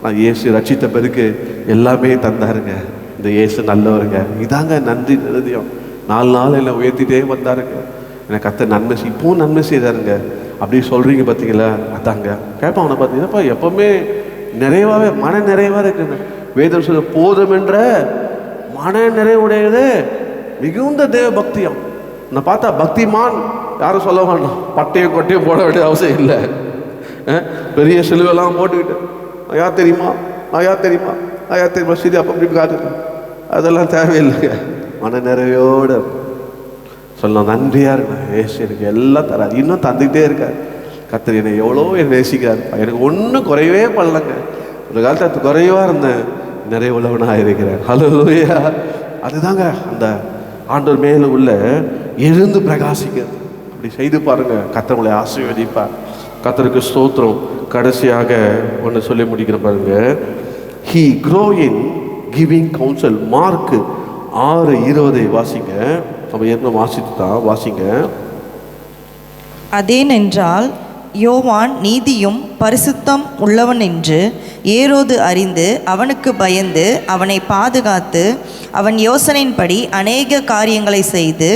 நான் இயேசு ரட்சித்த பிறகு எல்லாமே தந்தாருங்க. இந்த இயேசு நல்லவருங்க, இதாங்க நன்றி நிறுதியம். 4 நாள் என்னை உயர்த்திட்டே வந்தாருங்க. எனக்கு கர்த்தர் நன்மை இப்போவும் நன்மை செய்தாருங்க. அப்படி சொல்கிறீங்க பார்த்தீங்களா? அதாங்க கேட்பான். அவனை பார்த்தீங்கன்னாப்பா எப்போவுமே நிறைவாகவே மன நிறைவாக இருக்குங்க. வேதம் சொல்ல போதும் என்ற மன நிறைவுடையது மிகுந்த தேவ பக்தியம். நான் பார்த்தா பக்திமான் யாரும் சொல்ல வேண்டாம், பட்டையும் கொட்டையும் போட வேண்டிய அவசியம் இல்லை. பெரிய சிலுவெல்லாம் போட்டுக்கிட்டு யார் தெரியுமா, யார் தெரியுமா சரி அப்போ அப்படி காட்டு, அதெல்லாம் தேவையில்லைங்க. மன நிறைவோடு சொல்லலாம், நன்றியாக இருக்கேன். ஏசு எனக்கு எல்லாம் தராது, இன்னும் தந்துக்கிட்டே இருக்கார். கர்த்தர் என்னை எவ்வளோ என்னை நேசிக்கிறார். எனக்கு ஒன்றும் குறையவே பண்ணலங்க. ஒரு காலத்து குறைவாக இருந்தேன், நிறைவுள்ளவனாக இருக்கிறேன். ஹல்லேலூயா. அதுதாங்க அந்த ஆண்டவர் மேலே உள்ள எழுந்து பிரகாசிக்கிறது. அப்படி செய்து பாருங்க, கர்த்தர் உங்களை ஆசீர்வதிப்பார். கர்த்தருக்கு ஸ்தோத்திரம். கடைசியாக ஒன்று சொல்லி முடிக்கிற பாருங்க, he grow in giving counsel. Mark 6:20 வாசிங்க. நம்ம என்ன வாசித்து தான் வாசிங்க. அதேனென்றால் யோவான் நீதியும் பரிசுத்தம் உள்ளவன் என்று ஏரோது அறிந்து அவனுக்கு பயந்து அவனை பாதுகாத்து அவன் யோசனையின்படி அநேக காரியங்களை செய்து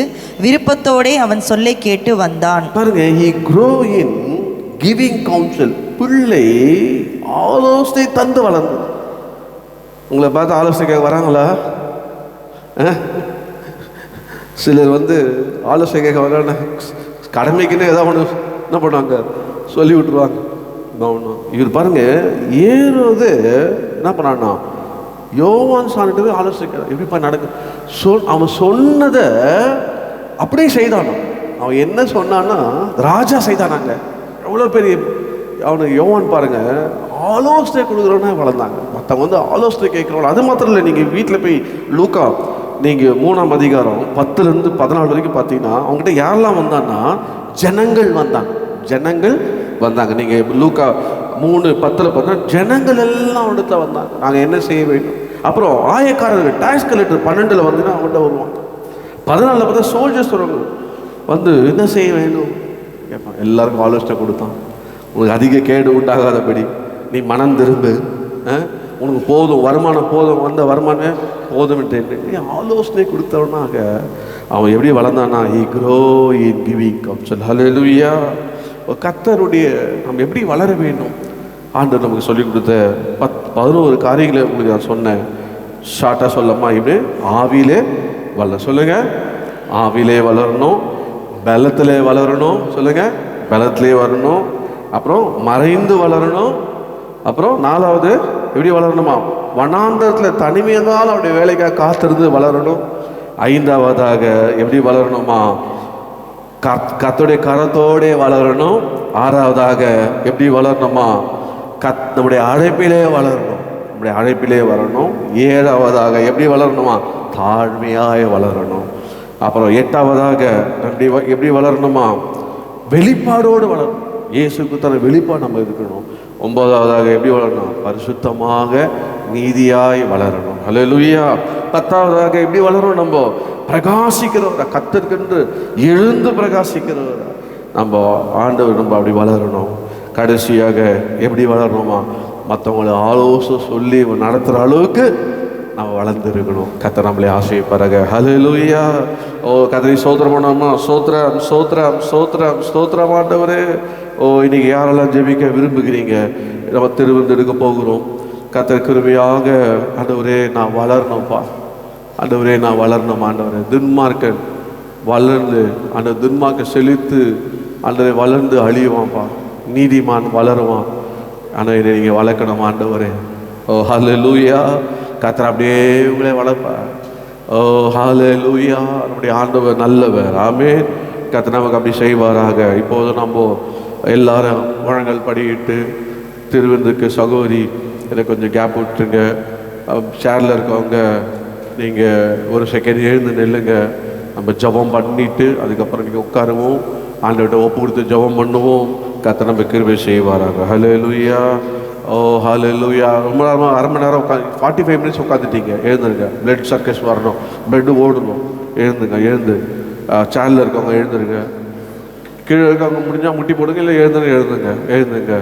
விருப்பத்தோடே அவன் சொல்லை கேட்டு வந்தான். பாருங்க, he grow in giving counsel. பிள்ளை ஆலோசனை தந்து வளர்ந்து. உங்களை பார்த்து ஆலோசனை கேட்க வராங்களா? சிலர் ஆலோசனை கேட்க வராங்க, கடமைக்குன்னு ஏதாவது ஒன்று என்ன பண்ணுவாங்க, சொல்லி விட்டுருவாங்க. இவர் பாருங்க, ஏரோது என்ன பண்ணான்னா யோவான் சாணிட்டு ஆலோசிக்கிறான், எப்படிப்பா நடக்கும். அவன் சொன்னதை அப்படியே செய்தானோ. அவன் என்ன சொன்னான்னா ராஜா செய்தானாங்க. எவ்வளோ பெரிய அவனுக்கு யோவான் பாருங்க, ஆலோசனை கொடுக்குறோன்னா வளர்ந்தாங்க. மற்றவங்க ஆலோசனை கேட்குறவங்க. அது மாத்திரம் இல்லை, நீங்கள் வீட்டில் போய் லூக்கா நீங்கள் 3ஆம் அதிகாரம் 10 to 14 வரைக்கும் பார்த்தீங்கன்னா அவங்ககிட்ட யாரெல்லாம் வந்தான்னா ஜனங்கள் வந்தாங்க. நீங்கள் லூக்கா 3:10 பார்த்தா ஜனங்கள் எல்லாம் அவங்ககிட்ட வந்தாங்க, நாங்கள் என்ன செய்ய வேண்டும். அப்புறம் ஆயக்காரர்கள், டாக்ஸ் கலெக்டர் 12 வந்துன்னா அவங்கள்ட்ட வருவாங்க. 14 பார்த்தா சோல்ஜர்ஸ் வருவாங்க, வந்து என்ன செய்ய வேண்டும் கேட்பான். எல்லாருக்கும் ஆலோசனை கொடுத்தான். உனக்கு அதிக கேடு உண்டாகாதபடி நீ மனம் திரும்பு, உனக்கு போதும், வருமானம் போதும், வந்த வருமானமே போதும்ட்டு ஆலோசனை கொடுத்தவனாக அவன் எப்படி வளர்ந்தானா, he grow in giving counsel. ஹல்லேலூயா. கர்த்தருடைய நம்ம எப்படி வளர வேண்டும் ஆண்டவர் நமக்கு சொல்லிக் கொடுத்த 11 காரியங்களை உங்களுக்கு நான் சொன்னேன். ஷார்ட்டாக சொல்லமா, இப்படி ஆவியிலே வளர சொல்லுங்க. ஆவியிலே வளரணும், பலத்திலே வளரணும் சொல்லுங்க, பலத்திலே வரணும். அப்புறம் மறைந்து வளரணும். அப்புறம் 4வது எப்படி வளரணுமா, வனாந்தரத்தில் தனிமையானால் அவருடைய வேலைக்காக காத்திருந்து வளரணும். 5வதாக எப்படி வளரணுமா, கர்த்தருடைய கரத்தோடே வளரணும். 6வதாக எப்படி வளரணுமா, நம்முடைய அழைப்பிலே வளரணும், நம்முடைய அழைப்பிலே வரணும். 7வதாக எப்படி வளரணுமா, தாழ்மையாய் வளரணும். அப்புறம் 8வதாக எப்படி வளரணுமா, வெளிப்பாடோடு வளரணும். இயேசுக்கு தன வெளிப்பாடு நம்ம இருக்கணும். 9வதாக எப்படி வளரணும், பரிசுத்தமாக நீதியாய் வளரணும். ஹல்லேலூயா. 10வதாக எப்படி வளரணும், நம்ம பிரகாசிக்கிறவர், கர்த்தருக்கென்று எழுந்து பிரகாசிக்கிறவர் நம்ம ஆண்டவர், நம்ம அப்படி வளரணும். கடைசியாக எப்படி வளரணுமா, மற்றவங்களை ஆலோசனை சொல்லி நடத்துகிற அளவுக்கு நம்ம வளர்ந்துருக்கணும். கர்த்தர் நம்மளே ஆசீர்வதிப்பாராக. ஹல்லேலூயா. ஓ கர்த்தரை ஸ்தோத்திரம் பண்ணோமா, ஸ்தோத்திரம் ஸ்தோத்திரம் ஸ்தோத்திரம் ஸ்தோத்திரம் ஆண்டவரே. ஓ இன்னைக்கு யாரெல்லாம் ஜெபிக்க விரும்புகிறீங்க, நம்ம திருவந்தெடுக்க போகிறோம். கர்த்தர் கிருபையாக ஆண்டவரே நான் வளரணும்ப்பா, ஆண்டவரே நான் வளரணும். ஆண்டவரே துன்மார்க்கன் வளர்ந்து அந்த துன்மார்க்க செழித்து ஆண்டவரே வளர்ந்து அழியுவான்ப்பா, நீதிமான் வளருவான். ஆனால் இதை நீங்கள் வளர்க்கணும் ஆண்டவரே. ஓ ஹல்லேலூயா. கர்த்தர் அப்படியே உங்களே வளர்ப்பா. ஓ ஹல்லேலூயா. நம்முடைய ஆண்டவர் நல்லவர். ஆமென். கர்த்தர் நமக்கு அப்படி செய்வாராக. இப்போது நம்ம எல்லாரும் முழங்கள் படியிட்டு திருவிருந்துக்கு சகோதரி எனக்கு கொஞ்சம் கேப் விட்டுருங்க. ஷேரில் இருக்கவங்க நீங்கள் ஒரு செகண்ட் எழுந்து நில்லுங்க. நம்ம ஜெபம் பண்ணிவிட்டு அதுக்கப்புறம் நீங்கள் உட்காருவோம், ஆண்டவர்கிட்ட ஒப்பு கொடுத்து ஜெபம் பண்ணுவோம். கர்த்தர் நம்ம கிருபை செய்வாராக. ஹல்லேலூயா. ஓ ஹல்லேலூயா. ரொம்ப நேரமாக 1/2 மணி நேரம் உட்காந்து 45 minutes உட்காந்துட்டீங்க. எழுந்துருங்க. பிளட் சர்க்கஸ் வரணும், பிளட்டு ஓடணும். எழுந்து சேனலில் இருக்கவங்க எழுந்துருங்க. கீழே இருக்கவங்க முடிஞ்சால் முட்டி போடுங்க, இல்லை எழுந்துங்க.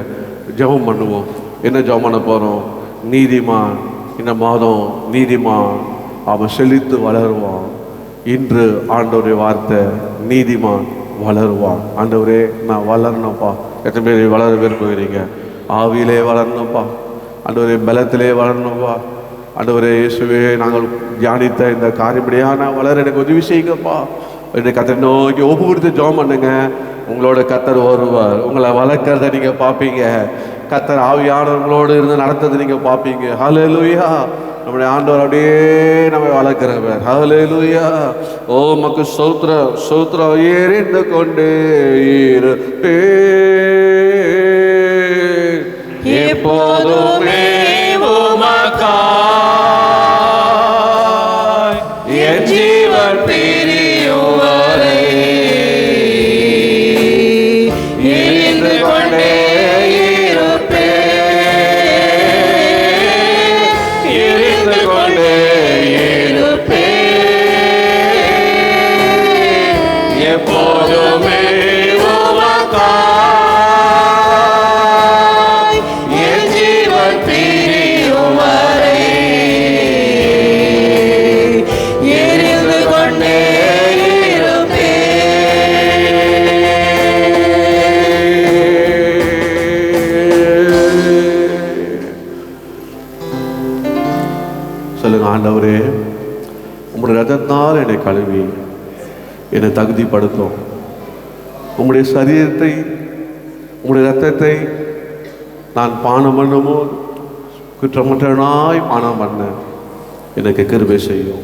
ஜெபம் பண்ணுவோம். என்ன ஜெபம் பண்ண போகிறோம், நீதிமான் இந்த மாதம் நீதிமான் அவன் செழித்து வளருவான். இன்று ஆண்டவருடைய வார்த்தை, நீதிமான் வளருவான். ஆண்டவரே நான் வளரணும்ப்பா. எத்தனை பேர் வளர விரும்புகிறீங்க? ஆவியிலே வளரணும்ப்பா, ஆண்டவரே பலத்திலே வளரணும்ப்பா. ஆண்டவரே இயேசுவே நாங்கள் தியானித்த இந்த காரியப்படியான வளர எனக்கு உதவி செய்யுங்கப்பா. என்னை கர்த்தரை நோக்கி ஒப்பு கொடுத்து ஜெபம் பண்ணுங்க. உங்களோட கர்த்தர் வருவார். உங்களை வளர்க்கறத நீங்கள் பார்ப்பீங்க. கர்த்தர் ஆவியானவர்களோடு இருந்து நடத்துறது நீங்கள் பார்ப்பீங்க. ஹல்லேலூயா. நம்முடைய ஆண்டவர் அப்படியே நம்ம வளர்க்கிறவர். ஹல்லேலூயா. ஓ மக்கு ஸ்தோத்திரம் ஸ்தோத்திரம். எரிந்து கொண்டே இருப்பேன் எப்போதுமே உமக்காய் என் ஜீவன் பிரியும் வரை எரிந்து கொண்டே ஆண்டவரே உம்முடைய ரத்தத்தால் என்னை கழுவி என்னை தகுதிப்படுத்தும். உம்முடைய சரீரத்தை உம்முடைய ரத்தத்தை நான் பானம் பண்ணும்போது குற்றமற்றவனாய் பானம் பண்ண எனக்கு கிருபை செய்யும்.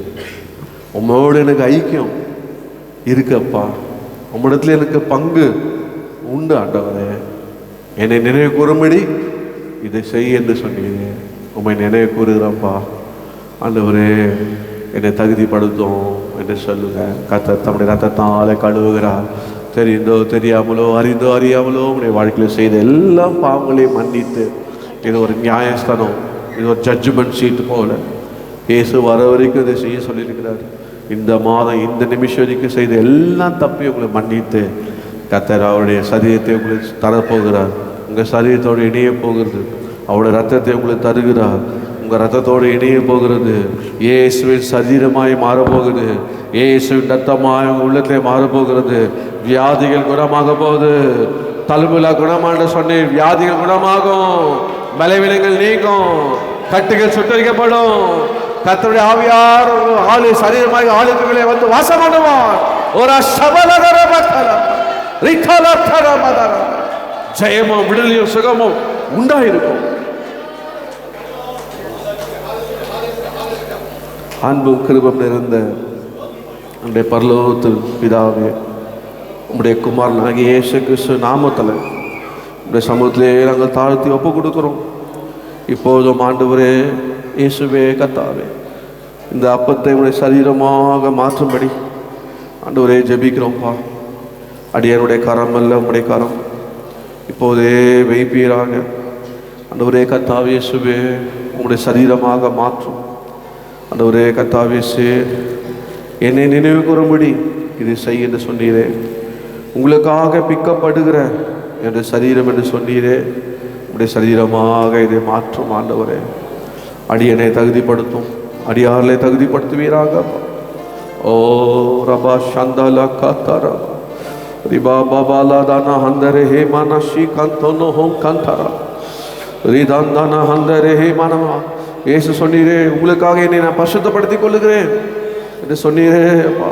உம்மோடு எனக்கு ஐக்கியம் இருக்கப்பா. உம்மிடத்துல எனக்கு பங்கு உண்டு ஆண்டவரே. என்னை நினைவு கூறும்படி இதை செய் என்று சொன்னீங்க. உம்மை நினைவு கூறுகிறப்பா. ஆண்டவரே என்னை தகுதிப்படுத்தும் என்று சொல்லுங்க. கர்த்தர் தம்முடைய ரத்தத்தாலே கழுவுகிறார். தெரிந்தோ தெரியாமலோ அறிந்தோ அறியாமலோ உடைய வாழ்க்கையில் செய்த எல்லா பாவங்களையும் மன்னித்து, இது ஒரு நியாயஸ்தானம், இது ஒரு ஜட்ஜ்மெண்ட் ஷீட் போல இயேசு வர வரைக்கும் இதை செய்ய சொல்லியிருக்கிறார். இந்த மாதம் இந்த நிமிஷம் வரைக்கும் செய்த எல்லாம் தப்பி உங்களை மன்னித்து கர்த்தர் அவருடைய சரீரத்தை உங்களுக்கு தரப்போகிறார். உங்கள் சரீரத்தோடு இணைய போகிறது. அவருடைய ரத்தத்தை உங்களுக்கு தருகிறார். உங்கள் ரத்தத்தோடு இணைய போகிறது. இயேசுவின் சரீரமாய் மாறப்போகுது. இயேசுவின் ரத்தமாய் உங்கள் உள்ளத்திலே மாறப்போகிறது. வியாதிகள் குணமாக போகுது. தழும்புல குணமான சொன்னேன், வியாதிகள் குணமாகும், பலவீனங்கள் நீங்கும், கட்டுகள் சுட்டரிக்கப்படும். கர்த்தருடைய ஆவியார் ஆளு சரீரமாக ஆளுக்குள்ளே வந்து வாசம் பண்ணுவார். ஒரு ஜெயமும் விடுதலையும் சுகமும் உண்டாயிருக்கும். அன்பும் கிருபையும் நிறைந்த நம்முடைய பரலோகத்து பிதாவே, உம்முடைய குமாரனாகிய இயேசு கிறிஸ்து நாமத்தில் உம்முடைய சமூகத்திலே நாங்கள் தாழ்த்தி ஒப்பு கொடுக்கிறோம். இப்போதும் ஆண்டவரே இயேசுவே கர்த்தாவே, இந்த அப்பத்தை உடைய சரீரமாக மாற்றும்படி ஆண்டவரே ஜெபிக்கிறோம்ப்பா. அடியாருடைய கரம் அல்ல உம்முடைய கரம் இப்போதே வைப்பீராக. ஆண்டவரே கர்த்தாவே இயேசுவே, உங்களுடைய சரீரமாக மாற்றும். ஆண்டவரே கர்த்தாவே இயேசு, என்னை நினைவு கூறும்படி இதை செய் என்று சொன்னீரே. உங்களுக்காக பிக்கப்படுகிற என்ற சரீரம் என்று சொன்னீரே. உடைய சரீரமாக இதை மாற்றும் ஆண்டவரே. அடியனை தகுதிப்படுத்தும், அடியார்களை தகுதிப்படுத்துவீராக. ஓ ரபா சந்தல கத்தரா ரிபா பாபாலா தானா ஹந்தரே ஹே மானா ஸ்ரீ கந்தோனோ ஹோம் கந்தரா ரிதாந்தானா ஹந்தரே ஹே மானமா. இயேசு சொன்னீரே, உங்களுக்காக என்னை நான் பரிசுத்தப்படுத்திக் கொள்ளுகிறேன் என்று சொன்னீரே. அப்பா,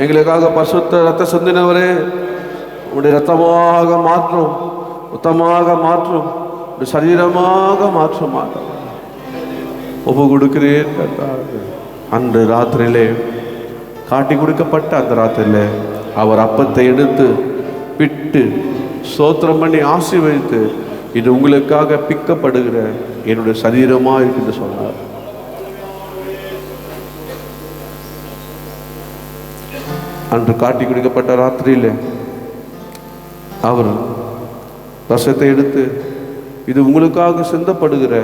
எங்களுக்காக பரிசுத்த ரத்த சிந்தினவரே, உடைய ரத்தமாக மாற்றும், உத்தமாக மாற்றும், சரீரமாக மாற்றும் மாட்டோம் ஒப்பு கொடுக்கிறேன். அன்று ராத்திரியிலே காட்டி கொடுக்கப்பட்ட அந்த ராத்திரியிலே அவர் அப்பத்தை எடுத்து பிட்டு ஸ்தோத்திரம் பண்ணி ஆசீர்வதித்து, இது உங்களுக்காக பிக்கப்படுகிற என்னுடைய சரீரமாக இருக்குன்னு சொன்னார். அன்று காட்டி கொடுக்கப்பட்ட ராத்திரியிலே அவர் ரசத்தை எடுத்து, இது உங்களுக்காக சிந்தப்படுகிற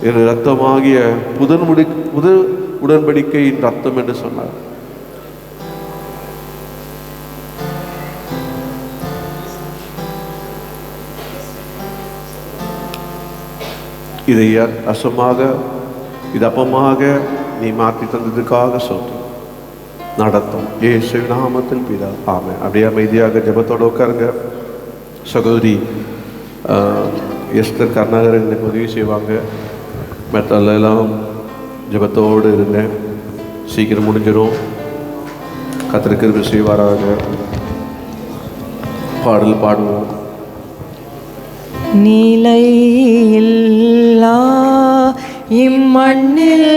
என் ரத்தமாகிய புது உடன்படிக்கையின் ரத்தம் என்று சொன்னார். இதை ரசமாக இது அப்பமாக நீ மாற்றி தந்ததுக்காக சொல்லு நடத்தும். இயேசு நாமத்தில் பிதா, ஆமென். அப்படியே அமைதியாக ஜெபத்தோடு உட்காருங்க. சகோதரி எஸ்தர் கருணாகரன் எனக்கு உதவி செய்வாங்க. மற்றெல்லாம் ஜெபத்தோடு இருந்தேன். சீக்கிரம் முடிஞ்சிடும். கர்த்தர் கிருபை செய்வாராக. பாடல் பாடுவோம். நிலையில்லா இம்மண்ணில்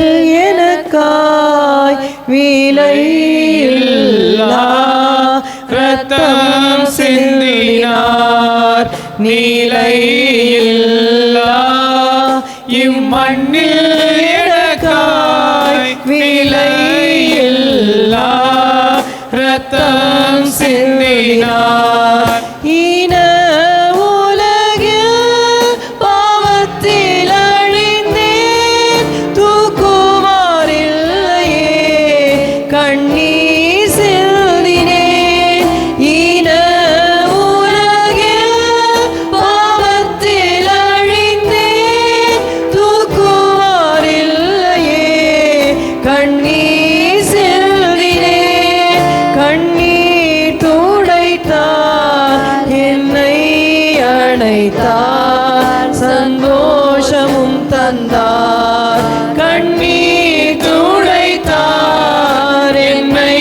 எனக்காய் விலையில்லா ரத்தம் சிந்தினார். நிலையில்லா இம்மண்ணில் எனக்காய் விலையில்லா ரத்தம் சிந்தினார். சந்தோஷமும் தந்தார். கண்ணீர் துடைத்தார், என்னை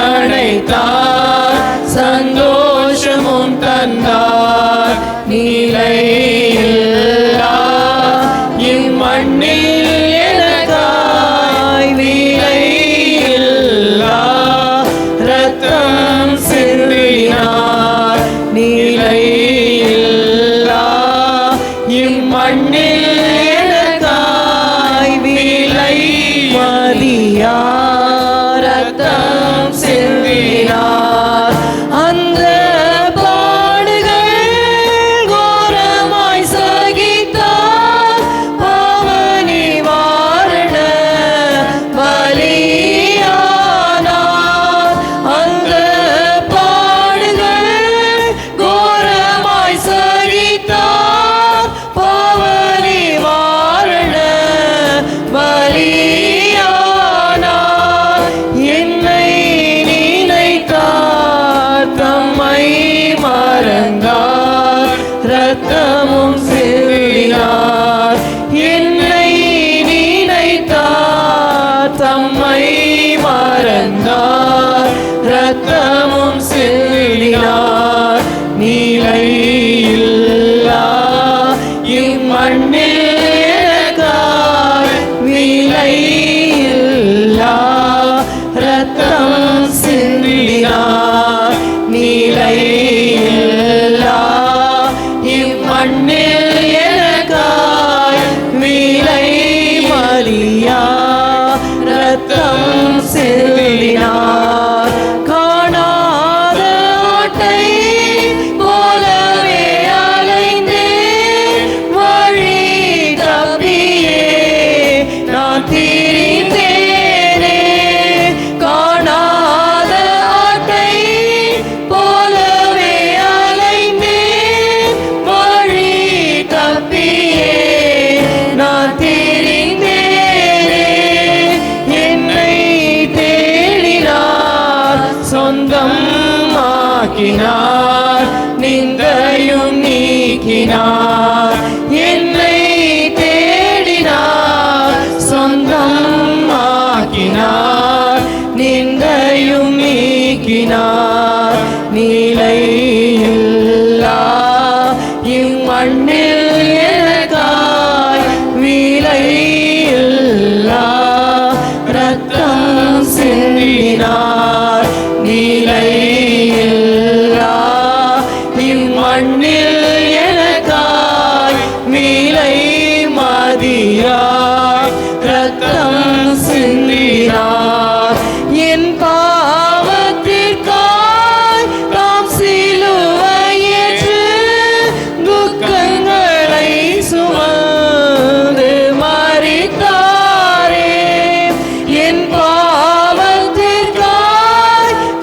அழைத்தார். சந்தோஷமும் தந்தார். நிலையில்லா இம்மண்ணில் எனக்காய் இரத்தமும் சிந்தினார். என்னை நினைத்தார், தம்மை மறந்தார், இரத்தமும் சிந்தினார். நிலையில்லா இம்மண்ணில் எனக்காய் விலையில்லா இரத்தம் சிந்தினார். நிலையில்லா இம்மண்ணில் எனக்காய் விலை மறியா இரத்தம் சிந்தினார். காணாத ஆட்டை போலவே அலைந்தேன், வழி தப்பியே நான் திரிந்தேனே. காணாத ஆட்டை போலவே அலைந்தேன், வழி தப்பியே நான் திரிந்தேனே. என்னை தேடினார், சொந்தம் ஆக்கினார், நிந்தையும் நீக்கினார். என்னை தேடினார், சொந்தம் ஆக்கினார், நிந்தையும் நீக்கினார். நிலையில்லா இம்மண்ணில் எனக்காய் விலையில்லா இரத்தம் சிந்தினார். நிலையில்லா இம்மண்ணில் எனக்காய் விலை மதியா இரத்தம் சிந்தினார். என் பாவத்திற்காய் தாம் சிலுவையேற்று துக்கங்களை சுமந்து மரித்தாரே. என் பாவத்திற்காய்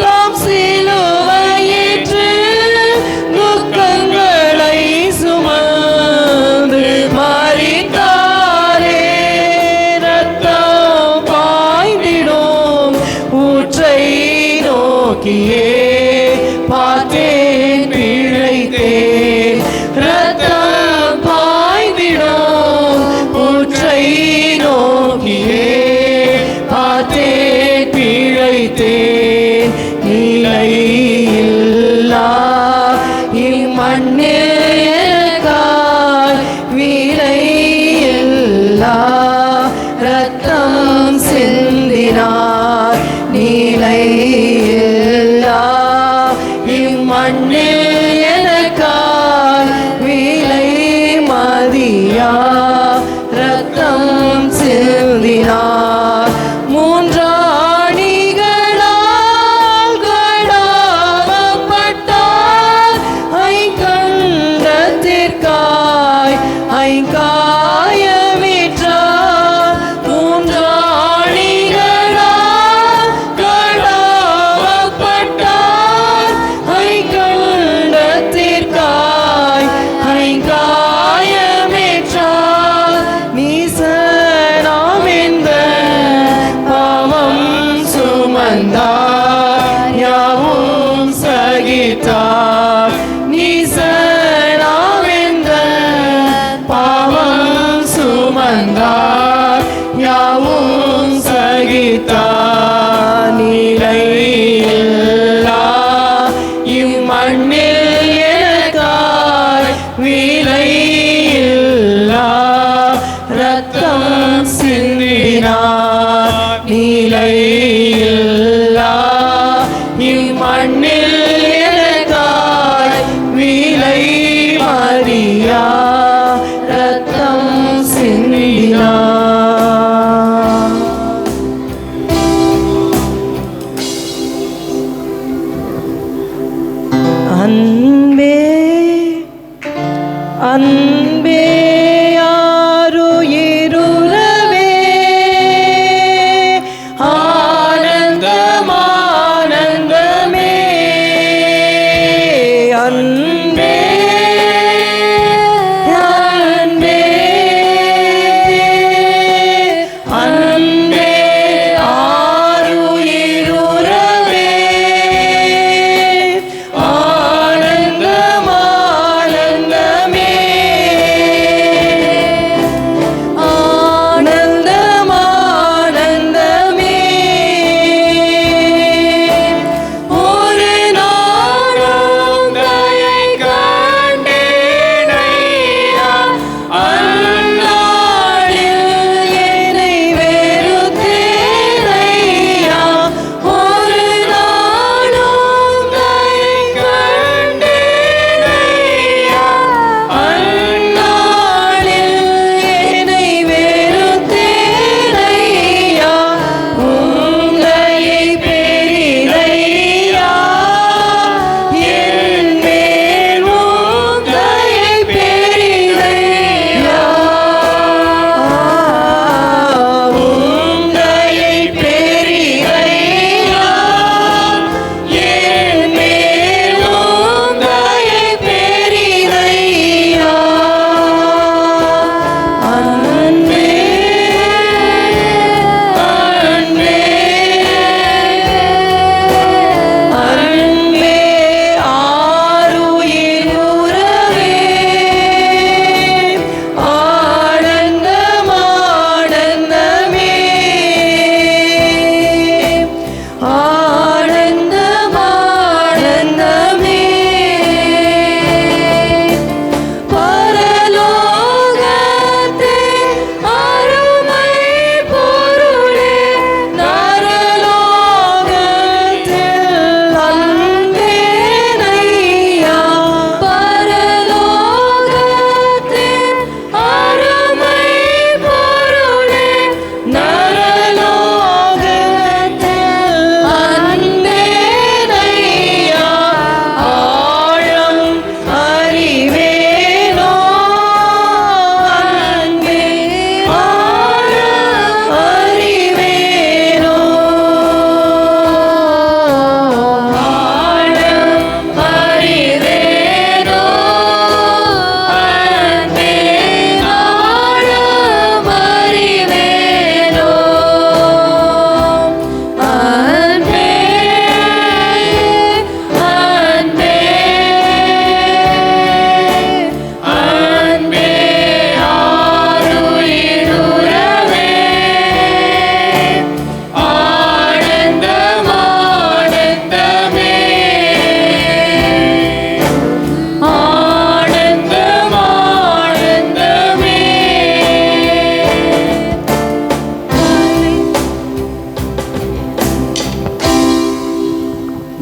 தாம் சிலுவையேற்று துக்கங்களை சுமந்து மரித்தாரே. இரத்தம் பாய்ந்திடும் ஊற்றை நோக்கியே பார்த்தேன், பிழைத்தேன். இரத்தம் பாய்ந்திடும் ஊற்றை நோக்கியே பார்த்தேன், பிழைத்தேன். நிலையில்லா இம்மண்ணில் எனக்காய் விலையில்லா இரத்தம் சிந்தினார். நிலையில்லா இம்மண்ணில் எனக்காய் விலை மதியா இரத்தம் சிந்தினார். மூன்றாணிகளால் கடாவப்பட்டார், ஐங்கண்டத்திற்காய் ஐங்காயமிற்றார். மூன்றாணிகளால் கடாவப்பட்டார், ஐங்கண்டத்திற்காய் ஐங்காயமிற்றார். நீசனாம் என்ற பாவம் சுமந்தார், யாவும் சகித்தார். நீசனாம் என்ற பாவம் சுமந்தார், யாவும் சகித்தார். நிலையில்லா இம்மண்ணில் எனக்காய் விலையில்லா இரத்தம் சிந்தினார். நிலையில்லா இம்மண்ணில் எனக்காய் விலை மறியா இரத்தம் சிந்தினார். அன்பே அன்பே யாருயிருளவே, ஆனந்தம் ஆனந்தமே. அன்பே அன்பே அன்பே ஆருயிருளவே, ஆனந்தம் ஆனந்தமே.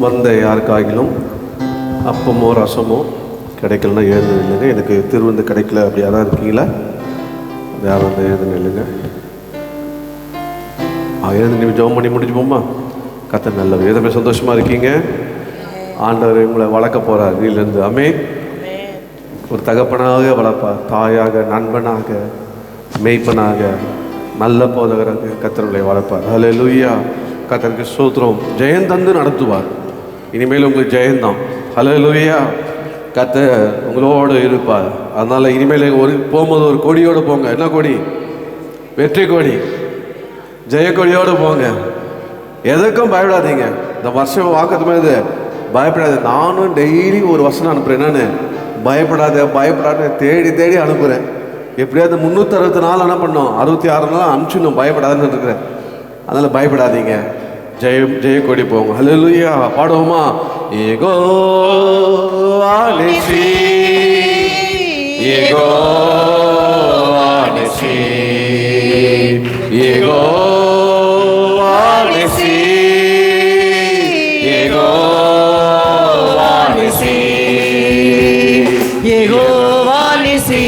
வந்த யாருக்காகிலும் அப்பமோ ரசமோ கிடைக்கலன்னா எழுந்து இல்லைங்க. எனக்கு திருவிருந்து கிடைக்கல அப்படி யாராவது இருக்கீங்களா? யாரும் வந்து எழுந்து இல்லைங்க. எழுந்து நீ ஜெபம் பண்ணி முடிச்சு போமா. கர்த்தர் நல்ல வேதமே சந்தோஷமாக இருக்கீங்க. ஆண்டவர் உங்களை வளர்க்க போகிறார் வீட்டிலேருந்து. அமே ஒரு தகப்பனாக வளர்ப்பார், தாயாக, நண்பனாக, மேய்ப்பனாக, நல்ல போதகராக கர்த்தர்களை வளர்ப்பார். ஹல்லேலூயா. கர்த்தருக்கு ஸ்தோத்திரம். ஜெயம் தந்து நடத்துவார். இனிமேல் உங்களுக்கு ஜெயந்தான். ஹல்லேலூயா. கர்த்தர் உங்களோடு இருப்பார். அதனால் இனிமேல் போகும்போது ஒரு கொடியோடு போங்க. என்ன கொடி? வெற்றி கொடி, ஜெயக்கொடியோடு போங்க. எதுக்கும் பயப்படாதீங்க. இந்த வருஷம் வாக்கிறது மாதிரி பயப்படாது. நானும் டெய்லி ஒரு வசனம் அனுப்புகிறேன். என்னன்னு? பயப்படாத தேடி தேடி அனுப்புகிறேன். எப்படியாவது 364 என்ன பண்ணோம், 66 நாள் அனுப்பிச்சிடணும். பயப்படாதுன்னு இருக்கிறேன். அதனால் பயப்படாதீங்க. ஜெயக்கொடி போங்க. ஹல்லேலூயா. பாடுவோமா? யெகோவா நிசி, யெகோவா நிசி, யெகோவா நிசி, யெகோவா நிசி, யெகோவா நிசி,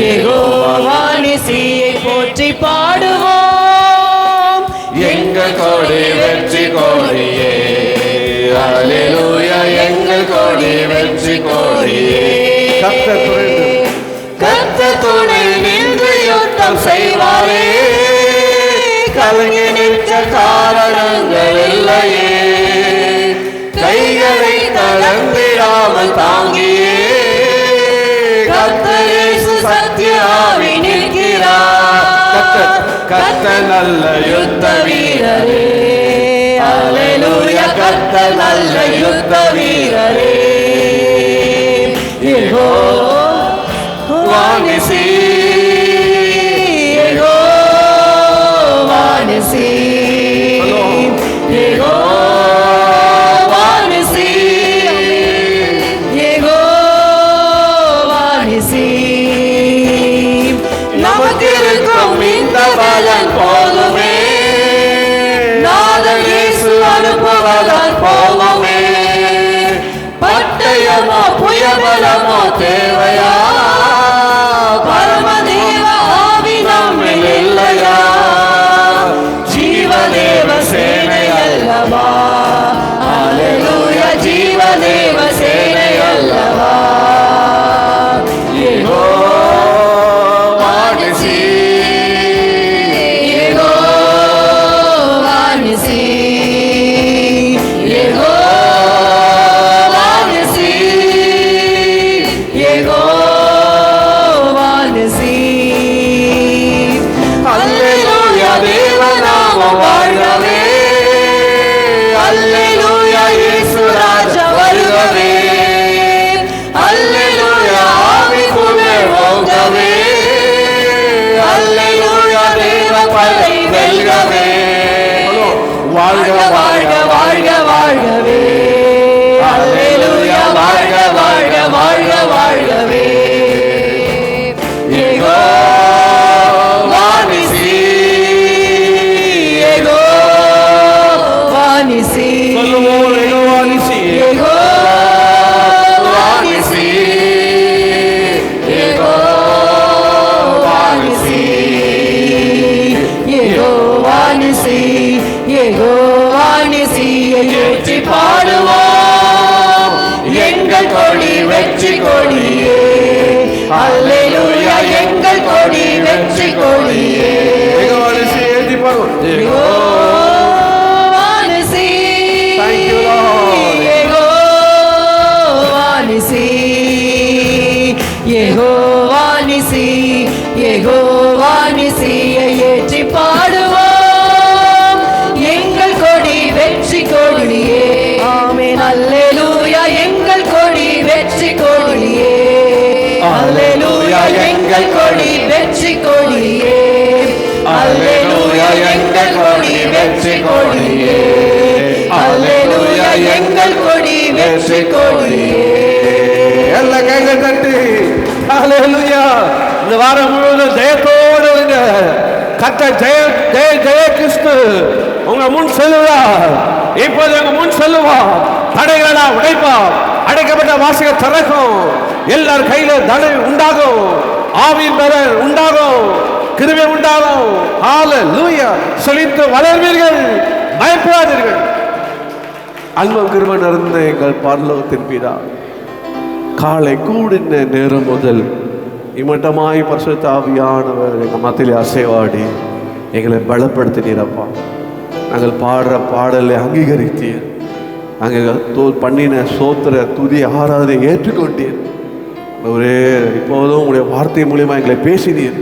யெகோவா நிசியை போற்றி பாடுவோம். எங்கள் கொடி வெற்றி கொடியே. ஹல்லேலூயா. எங்கள் கொடி வெற்றி கொடியே. கர்த்தர் துணை நின்று யுத்தம் செய்வாரே. கலங்கி நிற்க காரணங்கள் இல்லையே. கைகளை தளர்ந்திடாமல் தாங்கியே கர்த்தர் இயேசு சத்திய ஆவி நிற்கிறார். கர்த்தர் நல்ல யுத்த வீரரே. அல்லேலூயா. கர்த்தர் நல்ல யுத்த வீரரே. யெகோவா நிசி, யெகோவா நிசி, யெகோவா நிசி, யெகோவா நிசி. நமக்கு இருக்கும் இந்த பலன் போதுமே. நாதன் இயேசு அனுப்புவதால் போதுமே. பட்டயமோ புயபலமோ தேவையா? பரமதேவ ஆவி நம்மில் இல்லையா? ஜீவதேவ சேனை அல்லவா? அல்லேலூயா. ஜீவதேவ சேனை அல்லவா? யெகோவா நிசி, யெகோவா நிசி, யெகோவா நிசி, யெகோவா நிசி. அல்லேலூயா. தேவநாமம் வாழ்கவே. அல்லேலூயா. இயேசு ராஜா வருகவே. அல்லேலூயா. ஆவிக்குள்ளே ஓங்கவே. அல்லேலூயா. தேவ படை வெல்கவே. வாழ்க வாழ்க வாழ்க வாழ்கவே. அல்லேலூயா. வாழ்க வாழ்க வாழ்க வாழ்கவே. யெகோவா நிசி, யெகோவா நிசி, யெகோவா நிசி, யெகோவா நிசி, யெகோவா நிசி, யெகோவா நிசி, யெகோவா நிசியை ஏற்றி பாடுவோம். எங்கள் கொடி வெற்றி கொடியே. அல்லேலூயா. எங்கள் கொடி வெற்றி கொடியே. யெகோவா நிசி ஏற்றி பாடுவோம். Jehovah நிசி, Thank you, Lord. Jehovah நிசி, Jehovah நிசி, Jehovah நிசியை ஏற்றி பாடுவோம். எங்கள் கொடி வெற்றி கொடியே. ஆமென். அல்லேலூயா. எங்கள் கொடி வெற்றி கொடியே. அல்லேலூயா. எங்கள் கொடி வெற்றி கொடியே. அல்லேலூயா. எங்கள் கொடி வெற்றி கொடியே. அல்லேலூயா. எங்கள் கொடி வெற்றி கொடியே. எல்லா கைகள் தட்டி ஹல்லேலூயா. இந்த வாரம் முழுவதும் ஜெயத்தோடு இருங்க. கர்த்தர் ஜெய ஜெய ஜெய கிறிஸ்து உங்க முன் செல்லுவார். இப்போது எங்க முன் செல்லுவார். தடைகளா உடைப்பார். அடைக்கப்பட்ட வாசிகள் திறக்கும். எல்லார் கையில தடை உண்டாகும். ஆவியின் பலன் உண்டாகும். கிருபை உண்டாகும். ஹalleluya. செழித்து வளர்வீர்கள். பயப்படாதீர்கள். அன்பும் கிருபை நிறைந்த எங்கள் பரலோகத்தின் பிதா, காலை கூடின நேரம் முதல் இம்மட்டமாய் பரிசுத்த ஆவியானவர் எங்கள் மத்தியில் அசைவாடி எங்களை பலப்படுத்தினீரப்பா. நாங்கள் பாடுற பாடலை அங்கீகரித்தீர். நாங்கள் பண்ணின சோத்திர துதி ஆராதனை ஏற்றுக்கொண்டீர். ஒரே இப்போதும் உங்களுடைய வார்த்தை மூலியமாக எங்களை பேசினீர்.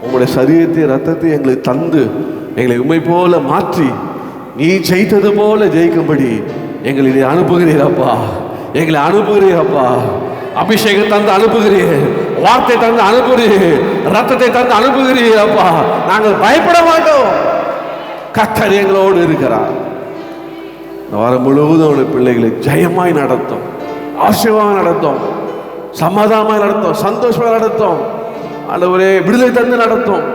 உங்களுடைய சரீரத்தை ரத்தத்தை எங்களுக்கு தந்து எங்களை உண்மை போல மாற்றி நீ ஜெயித்தது போல ஜெயிக்கும்படி எங்களை இதை அனுப்புகிறீரப்பா. எங்களை அனுப்புகிறீரப்பா. அபிஷேகம் தந்து அனுப்புகிறீர். வார்த்தை தந்து அனுப்புகிறீர். ரத்தத்தை தந்து அனுப்புகிறீரப்பா. நாங்கள் பயப்பட மாட்டோம். கர்த்தர் எங்களோடு இருக்கிறார். இந்த வாரம் முழுவதும் அவருடைய பிள்ளைகளை ஜெயமாய் நடத்தும், ஆசீர்வாதம் நடத்தும், சமாதானமாய் நடத்தும், சந்தோஷமாக நடத்தும். ஆண்டவரே விடுதலை தந்து நடத்தும்,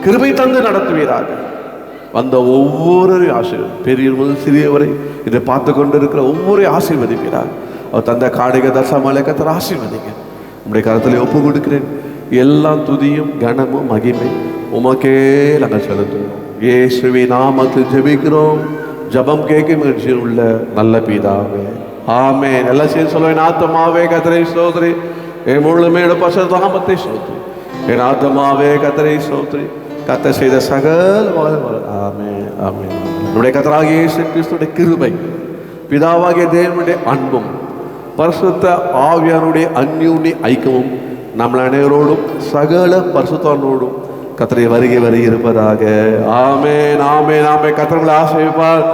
கிருபை தந்து நடத்துவீராக. வந்த ஒவ்வொரு ஆசீர்வாதம், பெரியவர் முதல் சிறியவரை இதை பார்த்து கொண்டு இருக்கிற ஒவ்வொரு ஆசீர்வதிப்பீராக. அவர் தந்த காணிக தசமலை கர்த்தர் ஆசீர்வதிங்க. உங்களுடைய கருத்தில் ஒப்பு கொடுக்கிறேன். எல்லாம் துதியும் கனமும் மகிமை உமக்கே நாங்கள் செலுத்துவோம். இயேசுவின் நாமத்தில் ஜெபிக்கிறோம். ஜபம் கேட்கும் உள்ள நல்ல பிதாவே, ஆமென். எல்லாம் சேர்ந்து சொல்லுவேன். ஆத்துமாவே கர்த்தரை ஸ்தோத்திரி, என் முழுமே பரிசுத்த நாமத்தை ஸ்தோத்திரி. என் ஆத்துமாவே கர்த்தரை ஸ்தோத்திரி, கர்த்தர் செய்த சகல ஆமென் ஆமென். நம்முடைய கர்த்தராகிய இயேசு கிறிஸ்துவின் கிருபை, பிதாவாகிய தேவனுடைய அன்பும், பரிசுத்த ஆவியானுடைய அந்யோன்ய ஐக்கியமும் நம்ம அனைவரோடும் சகல பரிசுத்தனோடும் கர்த்தருடைய வருகை இருப்பதாக. ஆமென் ஆமென் ஆமென். கர்த்தர் உங்களை ஆசீர்வதிப்பார்.